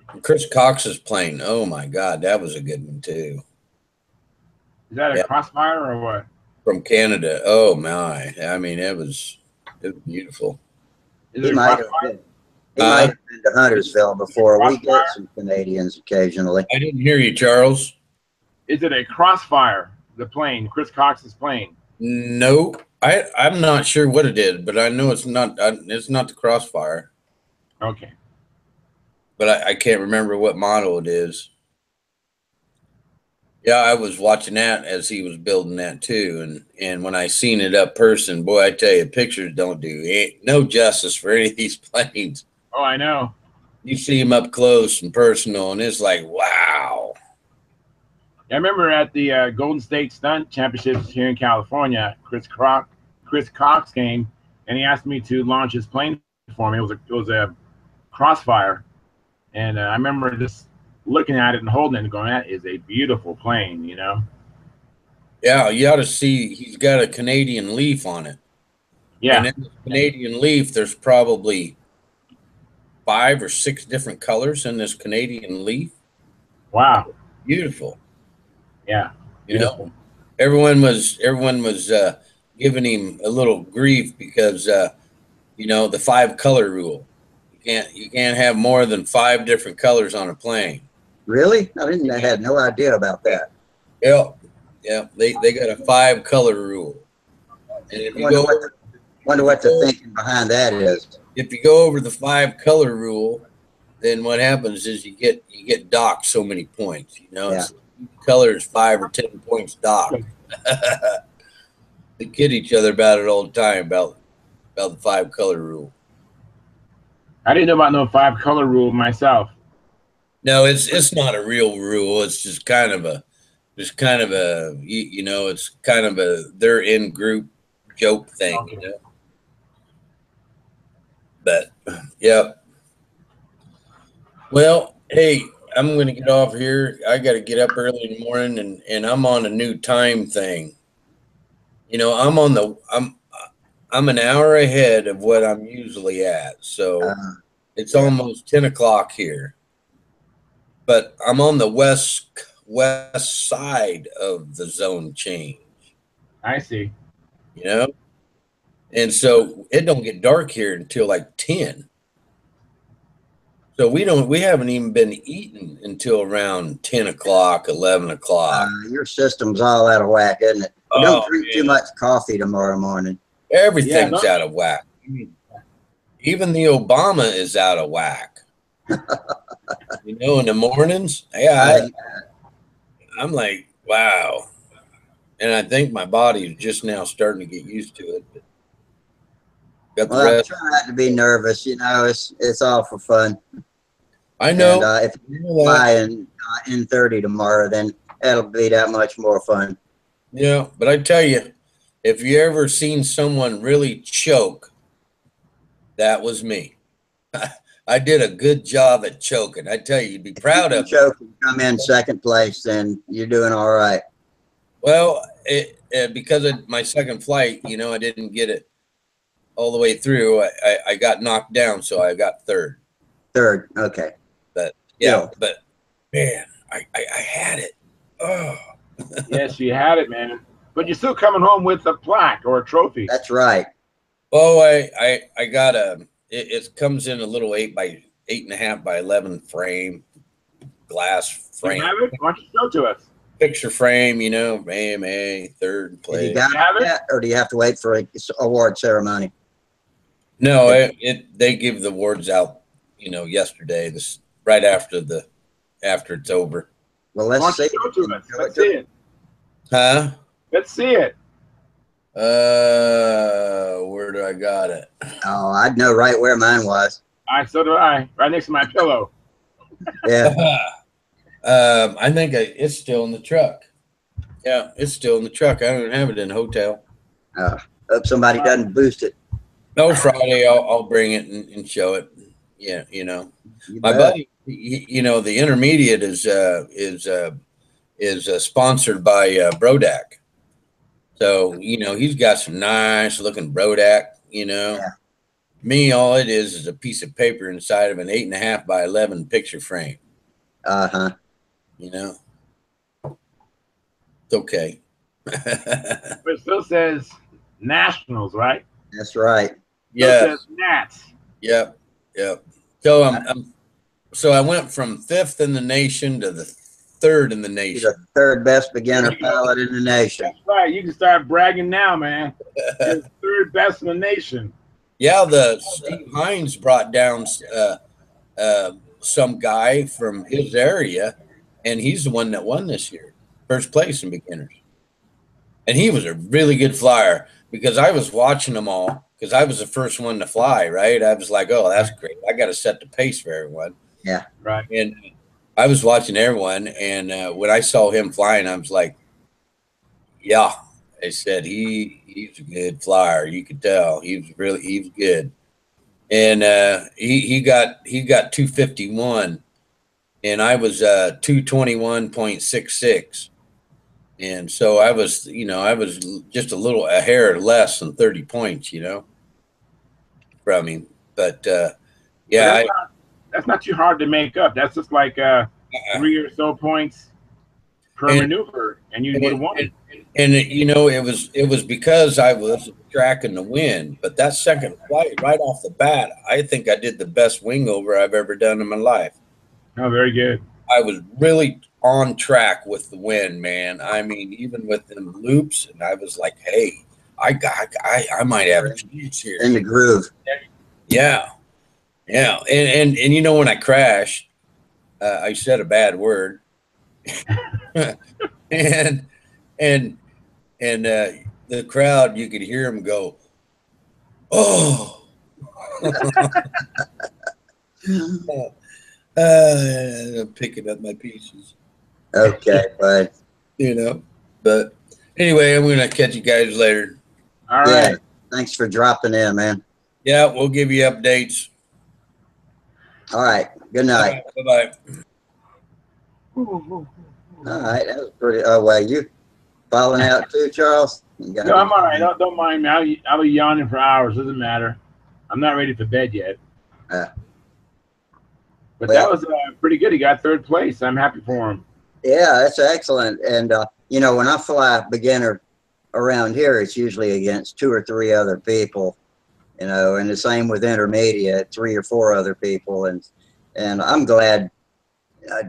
And Chris Cox's plane. Oh, my God, that was a good one, too. Is that a Crossfire or what? From Canada. Oh, my. I mean, it was beautiful. He might have been to Huntersville before. We get some Canadians occasionally. I didn't hear you, Charles. Is it a Crossfire, the plane, Chris Cox's plane? No, I'm not sure what it is, but I know it's not the Crossfire. Okay. But I can't remember what model it is. Yeah, I was watching that as he was building that too, and when I seen it up person, boy, I tell you, pictures don't do no justice for any of these planes. Oh, I know. You see them up close and personal, and it's like, wow. I remember at the Golden State Stunt Championships here in California, Chris Cox came, and he asked me to launch his plane for me. It was a Crossfire, and I remember just looking at it and holding it and going, that is a beautiful plane, Yeah, you ought to see, he's got a Canadian leaf on it. Yeah. And in the Canadian leaf, there's probably 5 or 6 different colors in this Canadian leaf. Wow. Beautiful. Yeah. Beautiful. Everyone was giving him a little grief because the 5-color rule. You can't have more than 5 different colors on a plane. Really? I had no idea about that. Yeah. They got a 5-color rule. And if I you wonder go what the thinking behind that is. if you go over the 5 color rule, then what happens is you get docked so many points. You know, Yeah. it's color is 5 or 10 points docked. They kid each other about it all the time about the 5 color rule. I didn't know about no 5 color rule myself. No, it's not a real rule. It's just kind of a it's kind of a their in group joke thing, you know. But yeah. Well, hey, I'm going to get off here. I got to get up early in the morning, and I'm on a new time thing. You know, I'm an hour ahead of what I'm usually at, so it's almost 10 o'clock here. But I'm on the west side of the zone change. I see. You know, and so it don't get dark here until like 10. So we haven't even been eating until around 10 o'clock, 11 o'clock. Your system's all out of whack, isn't it? Don't drink too much coffee tomorrow morning. Everything's out of whack. Even the Obama is out of whack. You know, in the mornings, I'm like, wow. And I think my body is just now starting to get used to it. Got the rest. I try not to be nervous. You know, it's all for fun. I know. And if you fly in 30 tomorrow, then that'll be that much more fun. Yeah, but I tell you, if you ever seen someone really choke, that was me. I did a good job at choking. I tell you, you'd be proud of me. Choke and come in second place, then you're doing all right. Well, because of my second flight, you know, I didn't get it all the way through. I got knocked down, so I got third. Third, okay. But yeah, but man, I had it. Oh. Yes, you had it, man. But you're still coming home with a plaque or a trophy. That's right. Oh, I got it comes in a little 8.5 by 11 frame, glass frame. You have it? Why don't you show it to us? Picture frame, you know, AMA, third place. You got it, or do you have to wait for an award ceremony? No, they give the awards out, you know, yesterday. This right after it's over. Well, let's see. Show it to us. Let's see it. Huh? Let's see it. Where do I got it? Oh, I'd know right where mine was. So do I. Right next to my pillow. Yeah. I think it's still in the truck. Yeah, it's still in the truck. I don't have it in the hotel. Hope somebody doesn't boost it. No, Friday I'll bring it and show it. Yeah, you know, my buddy. You know, the intermediate is sponsored by Brodak. So, you know, he's got some nice looking Brodak, you know. Yeah. Me, all it is a piece of paper inside of an 8.5 by 11 picture frame. You know, it's okay. But it still says Nationals, right? That's right. Yeah. It says Nats. Yep. So so I went from 5th in the nation to the 3rd in the nation. You're the 3rd best beginner pilot in the nation. That's right. You can start bragging now, man. You're the 3rd best in the nation. Yeah, the Steve Hines brought down some guy from his area, and he's the one that won this year, 1st place in beginners. And he was a really good flyer because I was watching them all because I was the first one to fly, right? I was like, oh, that's great. I got to set the pace for everyone. Yeah. Right. And I was watching everyone, and when I saw him flying, I was like, yeah. I said, he's a good flyer. You could tell he was good. And he got 251, and I was 221.66. And so I was just a hair less than 30 points, you know, from him. But yeah, that's not too hard to make up. That's just like 3 or so points per maneuver, and you would have won. And you know, it was because I was tracking the wind. But that second flight, right off the bat, I think I did the best wing over I've ever done in my life. Oh, very good. I was really on track with the wind, man. I mean, even with them loops, and I was like, hey, I might have a chance here. In the groove. Yeah. Yeah. And you know, when I crashed, I said a bad word. and the crowd, you could hear them go, "Oh." I'm picking up my pieces. Okay, bud. You know, but anyway, I'm gonna catch you guys later. All Yeah. right. Thanks for dropping in, man. Yeah, we'll give you updates. All right. Good night. Bye-bye. All right. That was pretty. Oh, well, you falling out too, Charles? No, I'm all right. Don't mind me. I'll be yawning for hours. Doesn't matter. I'm not ready for bed yet. But well, that was pretty good. He got third place. I'm happy for him. Yeah, that's excellent. And, you know, when I fly beginner around here, it's usually against 2 or 3 other people, you know, and the same with intermediate, 3 or 4 other people. And I'm glad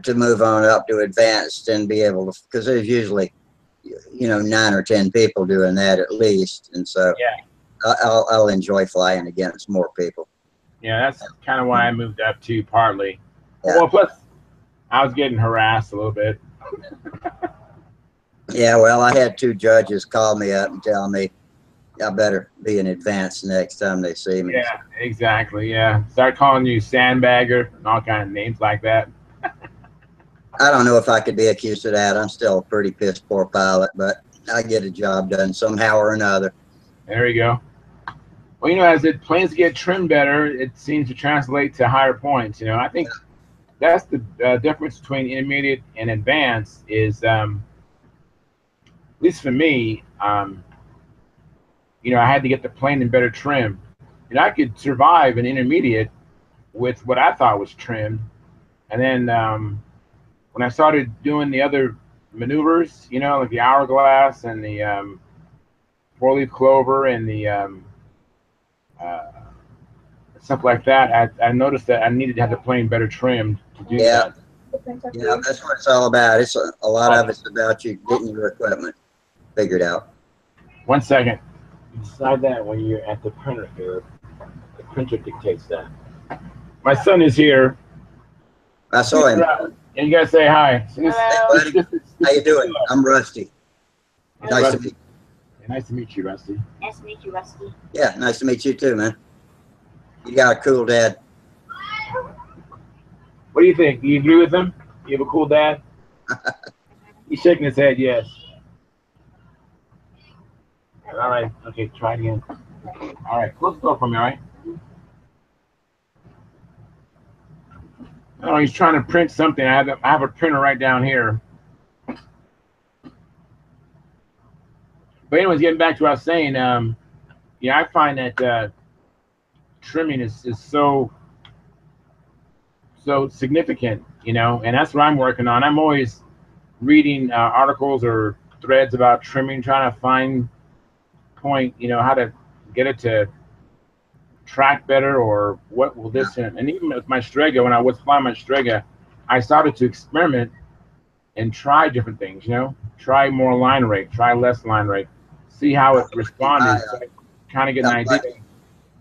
to move on up to advanced and be able to, because there's usually, you know, 9 or 10 people doing that at least. And so yeah, I'll enjoy flying against more people. Yeah, that's kind of why I moved up too, partly. Yeah. Well, plus I was getting harassed a little bit. Yeah, well, I had 2 judges call me up and tell me I better be in advance next time they see me. Yeah, exactly. Yeah, start calling you sandbagger and all kind of names like that. I don't know if I could be accused of that. I'm still a pretty piss poor pilot, but I get a job done somehow or another. There you go. Well, you know, as the planes get trimmed better, it seems to translate to higher points. You know, I think that's the difference between intermediate and advanced is, at least for me, you know, I had to get the plane in better trim. And I could survive an intermediate with what I thought was trimmed. And then when I started doing the other maneuvers, you know, like the hourglass and the 4-leaf clover and the stuff like that, I noticed that I needed to have the plane better trimmed to do that. Yeah, that's what it's all about. It's a lot of it's about you getting your equipment figured out. 1 second. You decide that when you're at the printer here. The printer dictates that. My son is here. I saw him. And you guys say hi. So Hey, buddy. How you doing? I'm Rusty. Nice to meet you. Nice to meet you, Rusty. Nice to meet you, Rusty. Yeah, nice to meet you too, man. You got a cool dad. What do you think? Do you agree with him? You have a cool dad? He's shaking his head, yes. All right. Okay, try it again. All right, close the door for me, all right? Oh, he's trying to print something. I have a printer right down here. But anyways, getting back to what I was saying, yeah, I find that trimming is so significant, you know, and that's what I'm working on. I'm always reading articles or threads about trimming, trying to find point, you know, how to get it to track better or what will this and even with my Strega, when I was flying my Strega, I started to experiment and try different things, you know, try more line rate, try less line rate, see how it responded, so kind of get an idea.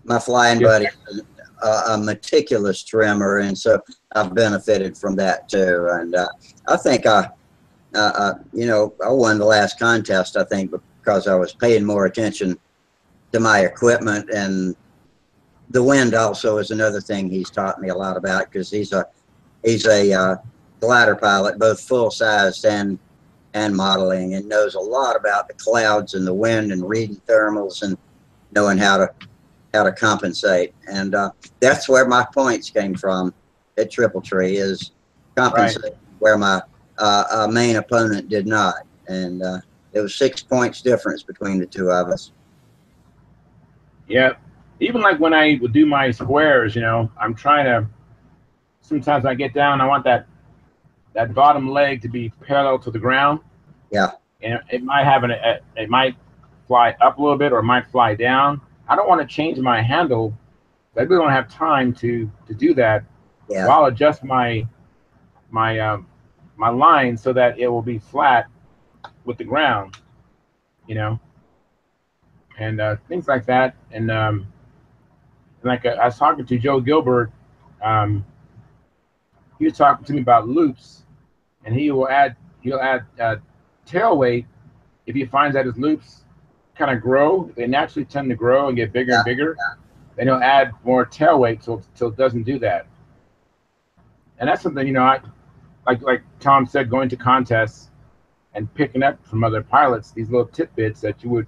My flying buddy is a meticulous trimmer, and so I've benefited from that too. And I think you know, I won the last contest, I think, because I was paying more attention to my equipment. And the wind also is another thing he's taught me a lot about, because he's a glider pilot, both full-sized and modeling, and knows a lot about the clouds and the wind and reading thermals and knowing how to compensate. And that's where my points came from at Triple Tree, is compensating where my main opponent did not. And it was 6 points difference between the 2 of us. Yeah, even like when I would do my squares, you know, I'm trying to, sometimes when I get down, I want that bottom leg to be parallel to the ground. Yeah. And it might have it might fly up a little bit or it might fly down. I don't want to change my handle. I really don't have time to do that. Yeah. So I'll adjust my line so that it will be flat with the ground, you know. and things like that. And like I was talking to Joe Gilbert, he was talking to me about loops, and he'll add tail weight if he finds that his loops kind of grow. They naturally tend to grow and get bigger and bigger. Then he'll add more tail weight till it doesn't do that. And that's something, you know, I like Tom said, going to contests and picking up from other pilots these little tidbits that you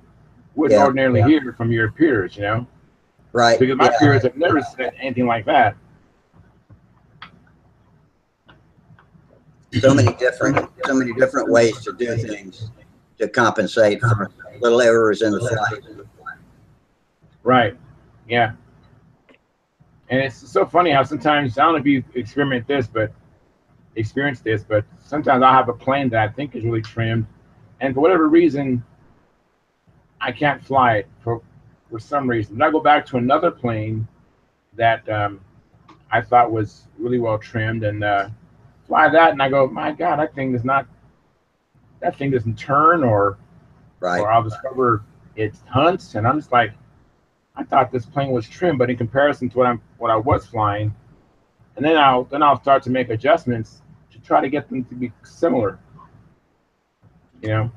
wouldn't ordinarily hear from your peers, you know. Right. Because my peers have never said anything like that. So many different ways to do things to compensate for little errors in the flight. Right. Yeah. And it's so funny how sometimes, I don't know if you experienced this, but sometimes I'll have a plane that I think is really trimmed, and for whatever reason, I can't fly it for some reason. And I go back to another plane that I thought was really well trimmed and fly that, and I go, my God, that thing doesn't turn, or I'll discover it hunts, and I'm just like, I thought this plane was trimmed, but in comparison to what I was flying, and then I'll start to make adjustments to try to get them to be similar. You know?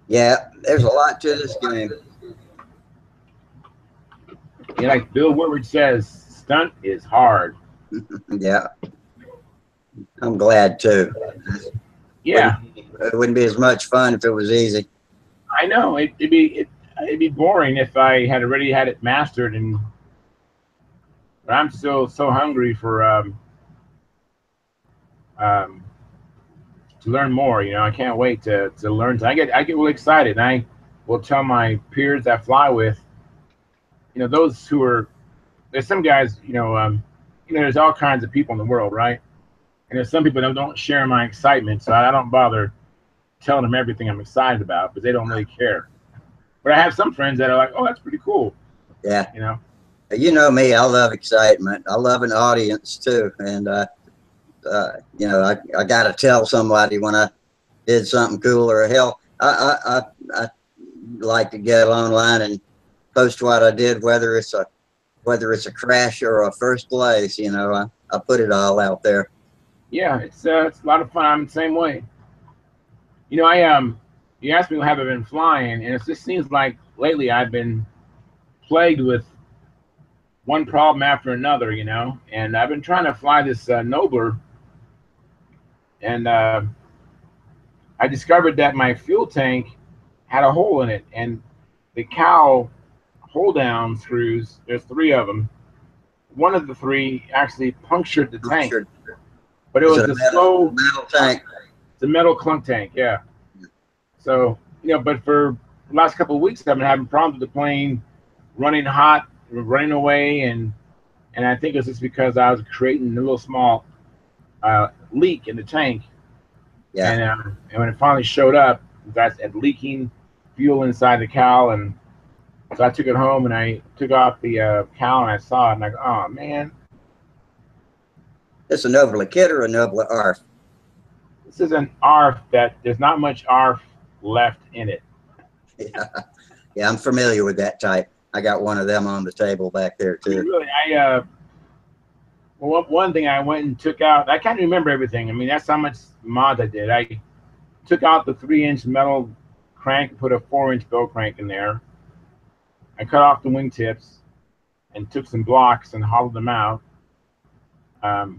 Yeah, there's a lot to this game. Yeah, like Bill Werwage says, stunt is hard. Yeah, I'm glad too. Yeah, it wouldn't be as much fun if it was easy. I know it'd be boring if I had already had it mastered, but I'm still so hungry for to learn more. You know, I can't wait to learn. I get really excited, and I will tell my peers that I fly with, you know, those who are, there's some guys, you know, there's all kinds of people in the world, right? And there's some people that don't share my excitement, so I don't bother telling them everything I'm excited about, because they don't really care. But I have some friends that are like, oh, that's pretty cool. Yeah. You know? You know me, I love excitement. I love an audience too. And, you know, I got to tell somebody when I did something cool, or hell, I like to get online and post what I did, whether it's a crash or a first place, you know, I put it all out there. Yeah, it's a lot of fun. I'm the same way. You know, you asked me have I been flying, and it just seems like lately I've been plagued with one problem after another, you know. And I've been trying to fly this Nobler, and I discovered that my fuel tank had a hole in it, and the cowl hold down screws, there's 3 of them. One of the 3 actually punctured the tank, but it was a slow metal tank. It's a metal clunk tank, yeah. So, you know, but for the last couple of weeks, I've been having problems with the plane running hot, running away, and I think it's just because I was creating a little small leak in the tank. Yeah. And when it finally showed up, that's at leaking fuel inside the cowl, and so I took it home and I took off the cowl, and I saw it, and I go, oh man. It's a Nobler kit or a Nobler ARF? This is an ARF that there's not much ARF left in it. Yeah, I'm familiar with that type. I got one of them on the table back there too. Really, well, one thing I went and took out, I can't remember everything. I mean, that's how much mods I did. I took out the 3-inch metal crank and put a 4-inch bell crank in there. I cut off the wingtips and took some blocks and hollowed them out. Of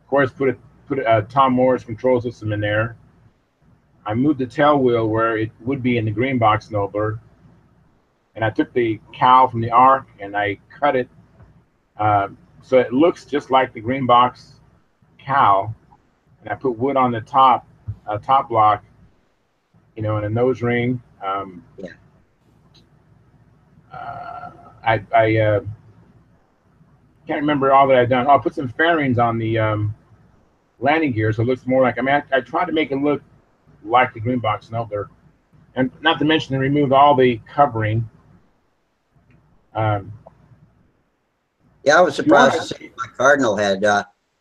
course, put a Tom Morris control system in there. I moved the tail wheel where it would be in the green box Nobler, and I took the cowl from the ARC and I cut it so it looks just like the green box cowl, and I put wood on the top block, you know, and a nose ring. I can't remember all that I've done. Oh, I put some fairings on the landing gear, so it looks more like, I mean, I tried to make it look like the green box Nobler, and not to mention I removed all the covering. Yeah, I was surprised to see my Cardinal had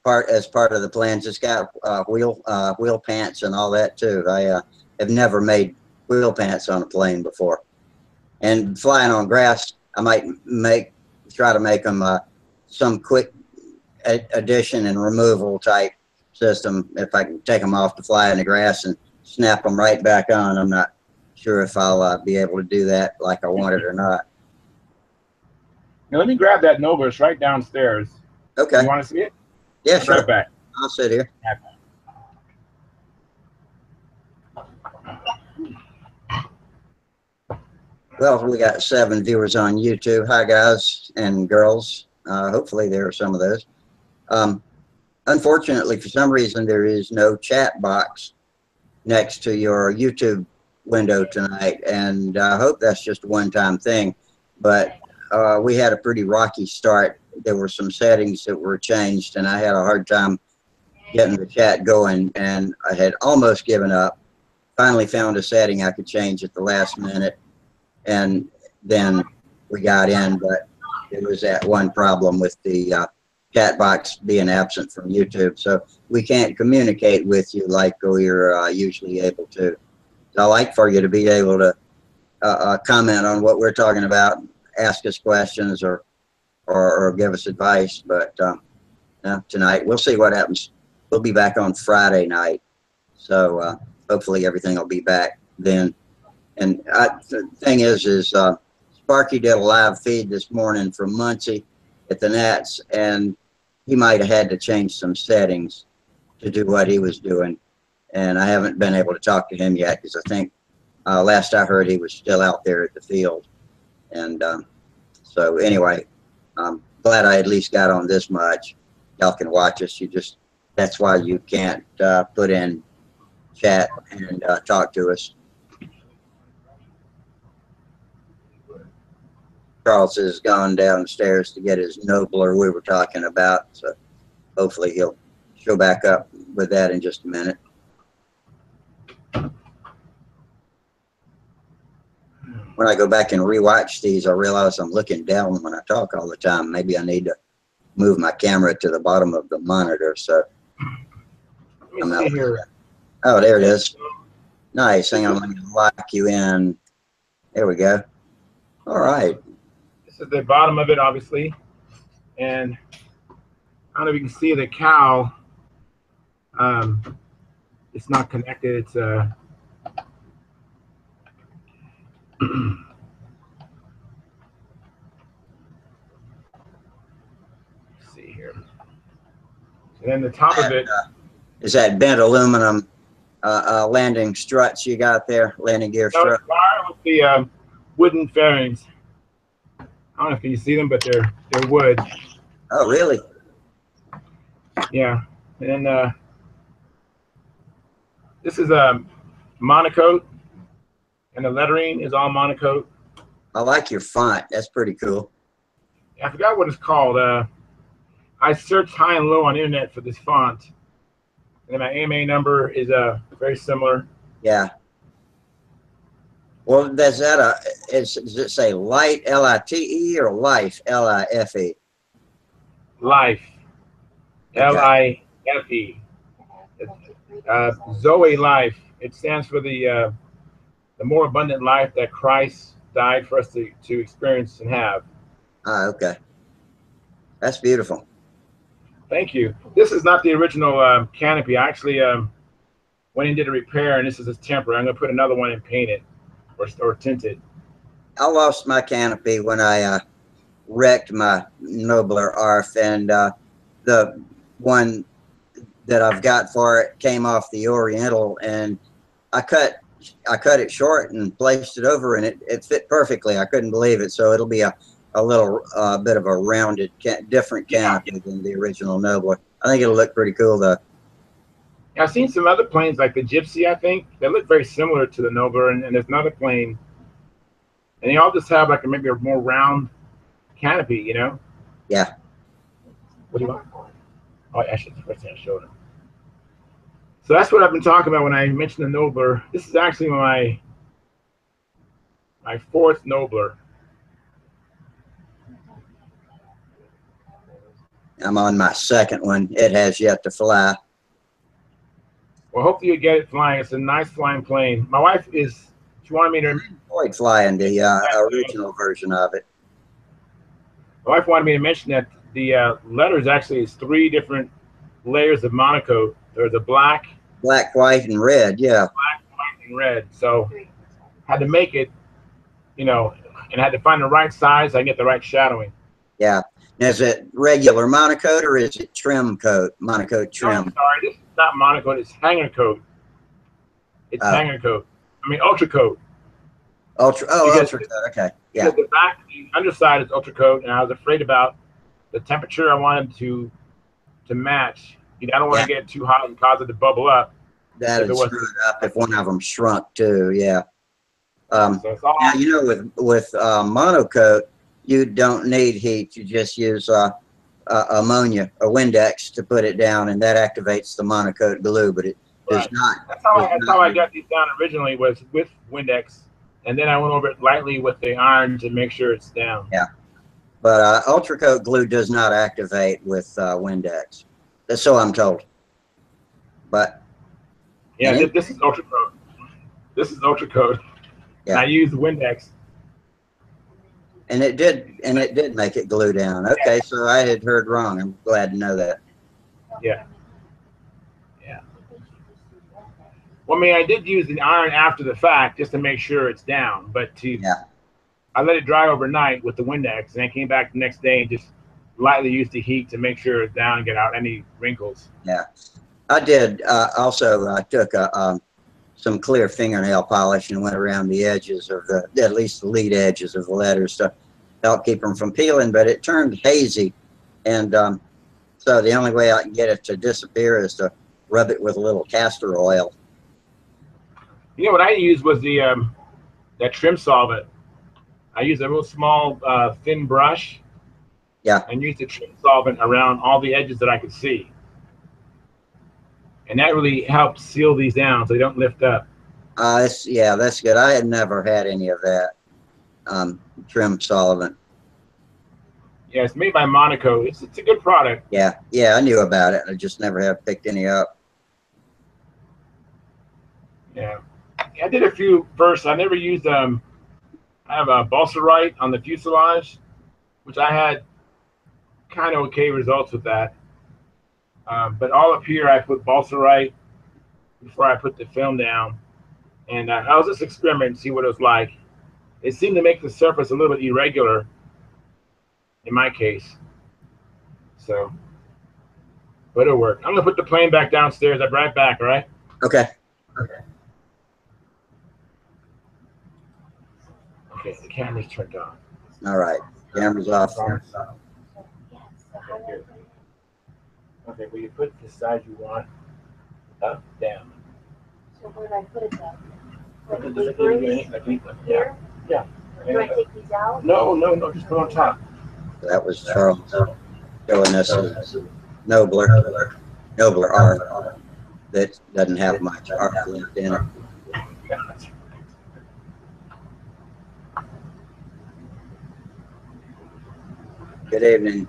part of the plans. It's got wheel pants and all that too. I have never made wheel pants on a plane before. And flying on grass, I might try to make them some quick addition and removal type system. If I can take them off to fly in the grass and snap them right back on, I'm not sure if I'll be able to do that like I want it or not. Now let me grab that Nobler. It's right downstairs. Okay. You want to see it? Yeah, sure. Right back. I'll sit here. Well, we got 7 viewers on YouTube. Hi, guys and girls. Hopefully there are some of those. Unfortunately, for some reason, there is no chat box next to your YouTube window tonight, and I hope that's just a one-time thing. But we had a pretty rocky start. There were some settings that were changed, and I had a hard time getting the chat going, and I had almost given up. Finally found a setting I could change at the last minute, and then we got in, but it was that one problem with the chat box being absent from YouTube. So we can't communicate with you like we're usually able to. So I like for you to be able to comment on what we're talking about, ask us questions, or give us advice. But tonight, we'll see what happens. We'll be back on Friday night. So hopefully everything will be back then. And the thing is Sparky did a live feed this morning from Muncie at the Nats, and he might have had to change some settings to do what he was doing. And I haven't been able to talk to him yet, because I think last I heard he was still out there at the field. And so anyway, I'm glad I at least got on this much. Y'all can watch us. That's why you can't put in chat and talk to us. Charles has gone downstairs to get his Nobler we were talking about, so hopefully he'll show back up with that in just a minute. When I go back and rewatch these, I realize I'm looking down when I talk all the time. Maybe I need to move my camera to the bottom of the monitor. So I'm not here. Oh, there it is. Nice. Hang on, let me lock you in. There we go. All right. This is the bottom of it, obviously. And I don't know if you can see the cowl. It's not connected. It's see here. And then the top of it is that bent aluminum landing struts you got there, landing gear strut. With the wooden fairings. I don't know if you see them, but they're wood. Oh, really? Yeah. And then this is a monocoat, and the lettering is all monocoat. I like your font. That's pretty cool. I forgot what it's called. I searched high and low on the internet for this font, and my AMA number is very similar. Yeah. Well, does it say light, L-I-T-E, or life, L-I-F-E? Life, L-I-F-E. Zoe life. It stands for the more abundant life that Christ died for us to experience and have. Ah, okay. That's beautiful. Thank you. This is not the original canopy. I actually went and did a repair, and this is a temporary. I'm going to put another one and paint it or tint it. I lost my canopy when I wrecked my Nobler ARF, and the one that I've got for it came off the Oriental, and I cut it short and placed it over, and it fit perfectly. I couldn't believe it. So it'll be a little bit of a rounded, different canopy than the original Nobler. I think it'll look pretty cool though. Yeah, I've seen some other planes like the Gypsy, I think. They look very similar to the Nobler, and there's another plane. And they all just have like maybe a more round canopy, you know? Yeah. What do you want? Oh, actually, the first thing I showed him. So that's what I've been talking about when I mentioned the Nobler. This is actually my fourth Nobler. I'm on my second one. It has yet to fly. Well, hopefully you get it flying. It's a nice flying plane. My wife is She wanted me to. Avoid flying the original version of it. My wife wanted me to mention that the letters actually is 3 different layers of monocoat. There's a black, white, and red. Yeah. Black, white, and red. So had to make it, you know, and had to find the right size. So I get the right shadowing. Yeah. Now, is it regular monocoat or is it trim coat? Monocoat trim. No, I'm sorry, this is not monocoat. It's hanger coat. It's hanger coat. I mean ultra coat. Ultra coat. Okay. Yeah. The back, the underside is ultra coat, and I was afraid about the temperature I wanted to match. You know, I don't want to get too hot and cause it to bubble up. That'd screw it up if one of them shrunk too. Yeah. So now you know with monocoat, you don't need heat. You just use ammonia or Windex to put it down, and that activates the monocoat glue. But it does not. That's how I got these down originally, was with Windex, and then I went over it lightly with the iron to make sure it's down. Yeah. But ultracoat glue does not activate with Windex. That's so I'm told. But yeah, this is ultracoat. This is ultracoat. Yeah. I used Windex. And it did make it glue down. Okay, so I had heard wrong. I'm glad to know that. Yeah. Yeah. Well, I mean, I did use the iron after the fact just to make sure it's down, but I let it dry overnight with the Windex, and I came back the next day and just lightly used the heat to make sure it's down and get out any wrinkles. Yeah. I did also took some clear fingernail polish and went around the edges of at least the lead edges of the letters to help keep them from peeling, but it turned hazy. And so the only way I can get it to disappear is to rub it with a little castor oil. You know what I used was the that trim solvent. I used a real small thin brush. Yeah. And used the trim solvent around all the edges that I could see. And that really helps seal these down so they don't lift up. That's good. I had never had any of that trim solvent. Yeah, it's made by Monaco. It's a good product. Yeah, I knew about it. I just never have picked any up. Yeah, I did a few first. I never used I have a Balsarite on the fuselage, which I had kind of okay results with that. But all up here, I put Balsarite before I put the film down. And I was just experimenting to see what it was like. It seemed to make the surface a little bit irregular in my case. So, but it'll work. I'm going to put the plane back downstairs. I'll be right back, all right? Okay. Okay, the camera's turned on. All right. Camera's off. Okay, will you put the size you want up, down? So where did I put it though? Here? Yeah. Do I take these out? No, just put on top. That was Charles showing us nobler art that doesn't have much art left in it. Good evening.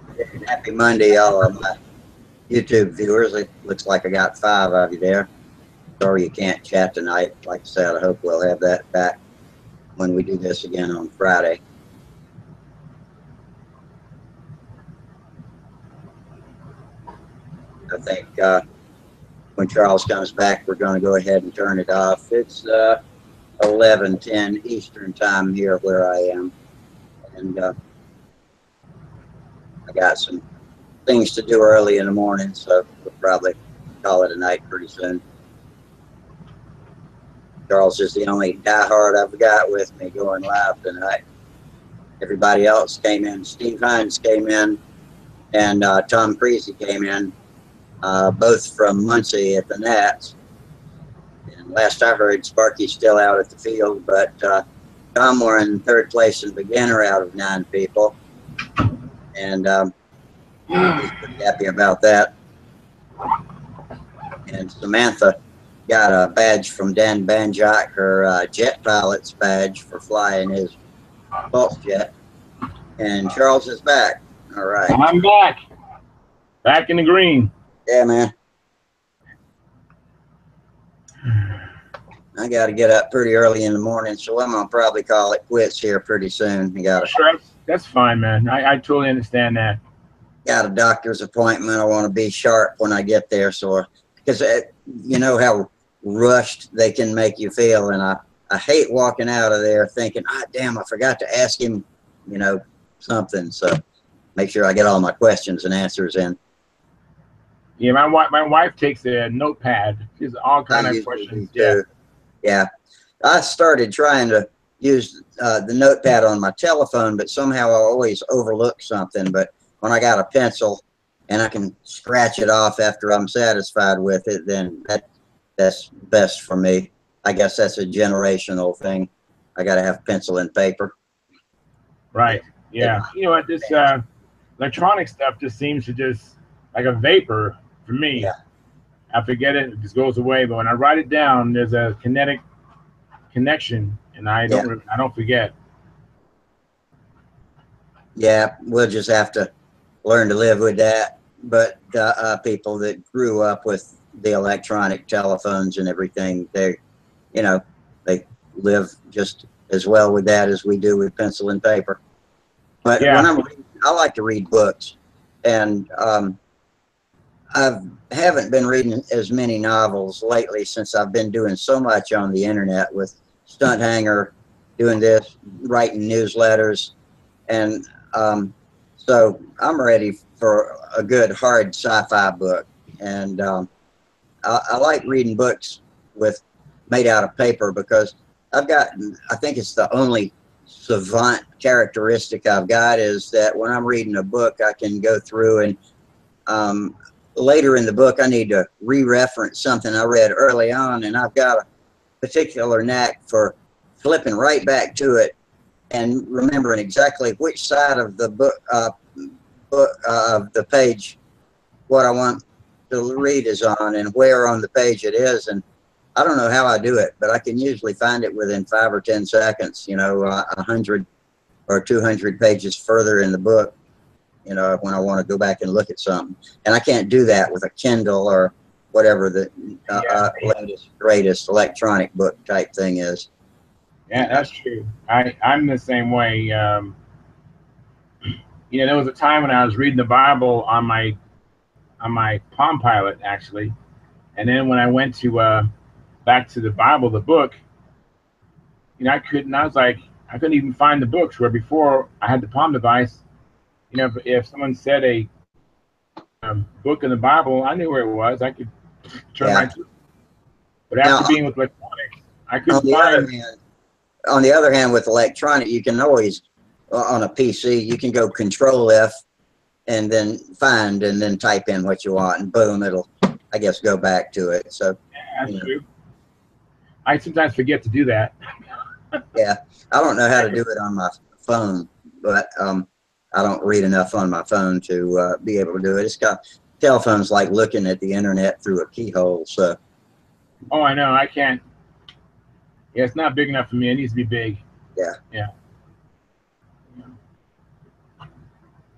Happy Monday, all of my YouTube viewers. It looks like I got 5 of you there. Sorry you can't chat tonight. Like I said, I hope we'll have that back when we do this again on Friday. I think when Charles comes back, we're going to go ahead and turn it off. It's 11:10 Eastern time here where I am. And I got some things to do early in the morning, so we'll probably call it a night pretty soon. Charles is the only diehard I've got with me going live tonight. Everybody else came in. Steve Hines came in, and Tom Creasy came in, both from Muncie at the Nats. And last I heard, Sparky's still out at the field, but Tom were in 3rd place in beginner out of 9 people. And he's pretty happy about that. And Samantha got a badge from Dan Banjak, her jet pilot's badge for flying his Pulse jet. And Charles is back. All right. I'm back. Back in the green. Yeah, man. I got to get up pretty early in the morning, so I'm gonna probably call it quits here pretty soon. I got Sure, that's fine, man. I totally understand that. a doctor's appointment. I want to be sharp when I get there, so because you know how rushed they can make you feel, and I hate walking out of there thinking, ah, damn, I forgot to ask him, you know, something. So make sure I get all my questions and answers in. Yeah, my wife takes a notepad. She's all kind I of usually questions. do too. Yeah, I started trying to use the notepad on my telephone, but somehow I always overlook something. But when I got a pencil and I can scratch it off after I'm satisfied with it, then that's best for me. I guess that's a generational thing. I got to have pencil and paper. Right. Yeah. You know what? This electronic stuff just seems to just like a vapor for me. Yeah. I forget it; it just goes away. But when I write it down, there's a kinetic connection, and I don't forget. Yeah, we'll just have to learn to live with that. But people that grew up with the electronic telephones and everything, they live just as well with that as we do with pencil and paper. But Yeah. when I'm reading, I like to read books, and I haven't been reading as many novels lately since I've been doing so much on the internet with Stunt Hanger, doing this, writing newsletters, and so I'm ready for a good hard sci-fi book. And I like reading books made out of paper because I think it's the only savant characteristic I've got is that when I'm reading a book, I can go through and later in the book, I need to re-reference something I read early on, and I've got a particular knack for flipping right back to it and remembering exactly which side of the book of the page what I want to read is on and where on the page it is. And I don't know how I do it, but I can usually find it within 5 or 10 seconds, 100 or 200 pages further in the book, when I want to go back and look at something. And I can't do that with a Kindle or whatever the latest, greatest electronic book type thing is. Yeah, that's true. I'm the same way. There was a time when I was reading the Bible on my Palm Pilot, actually, and then when I went to back to the Bible, the book, I couldn't even find the books. Where before I had the Palm device, if someone said a book in the Bible, I knew where it was. I could turn right to it. But after being with electronics, I couldn't find. On the other hand, with electronic, you can always, on a PC, you can go Control F and then find and then type in what you want, and boom, it'll, I guess, go back to it. So that's true. I sometimes forget to do that. Yeah, I don't know how to do it on my phone, but I don't read enough on my phone to be able to do it. It's got telephones like looking at the internet through a keyhole. So. Oh, I know. I can't. Yeah, it's not big enough for me. It needs to be big. Yeah. Yeah.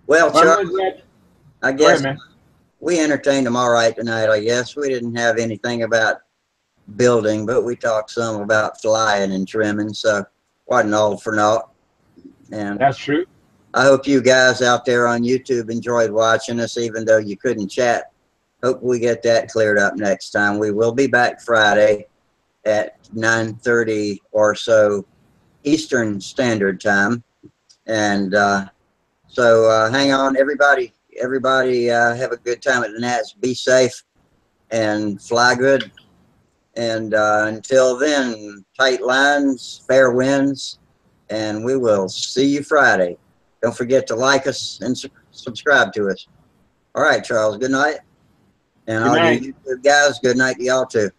Well, Chuck, I guess ahead, we entertained them all right tonight. I guess we didn't have anything about building, but we talked some about flying and trimming. So wasn't all for naught. And that's true. I hope you guys out there on YouTube enjoyed watching us, even though you couldn't chat. Hope we get that cleared up next time. We will be back Friday at 9:30 or so Eastern Standard Time. And so hang on, everybody. Everybody have a good time at the Nats. Be safe and fly good. And until then, tight lines, fair winds, and we will see you Friday. Don't forget to like us and subscribe to us. All right, Charles, good night. And all you YouTube guys, good night to y'all too.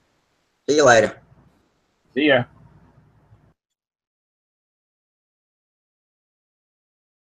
See you later. See ya.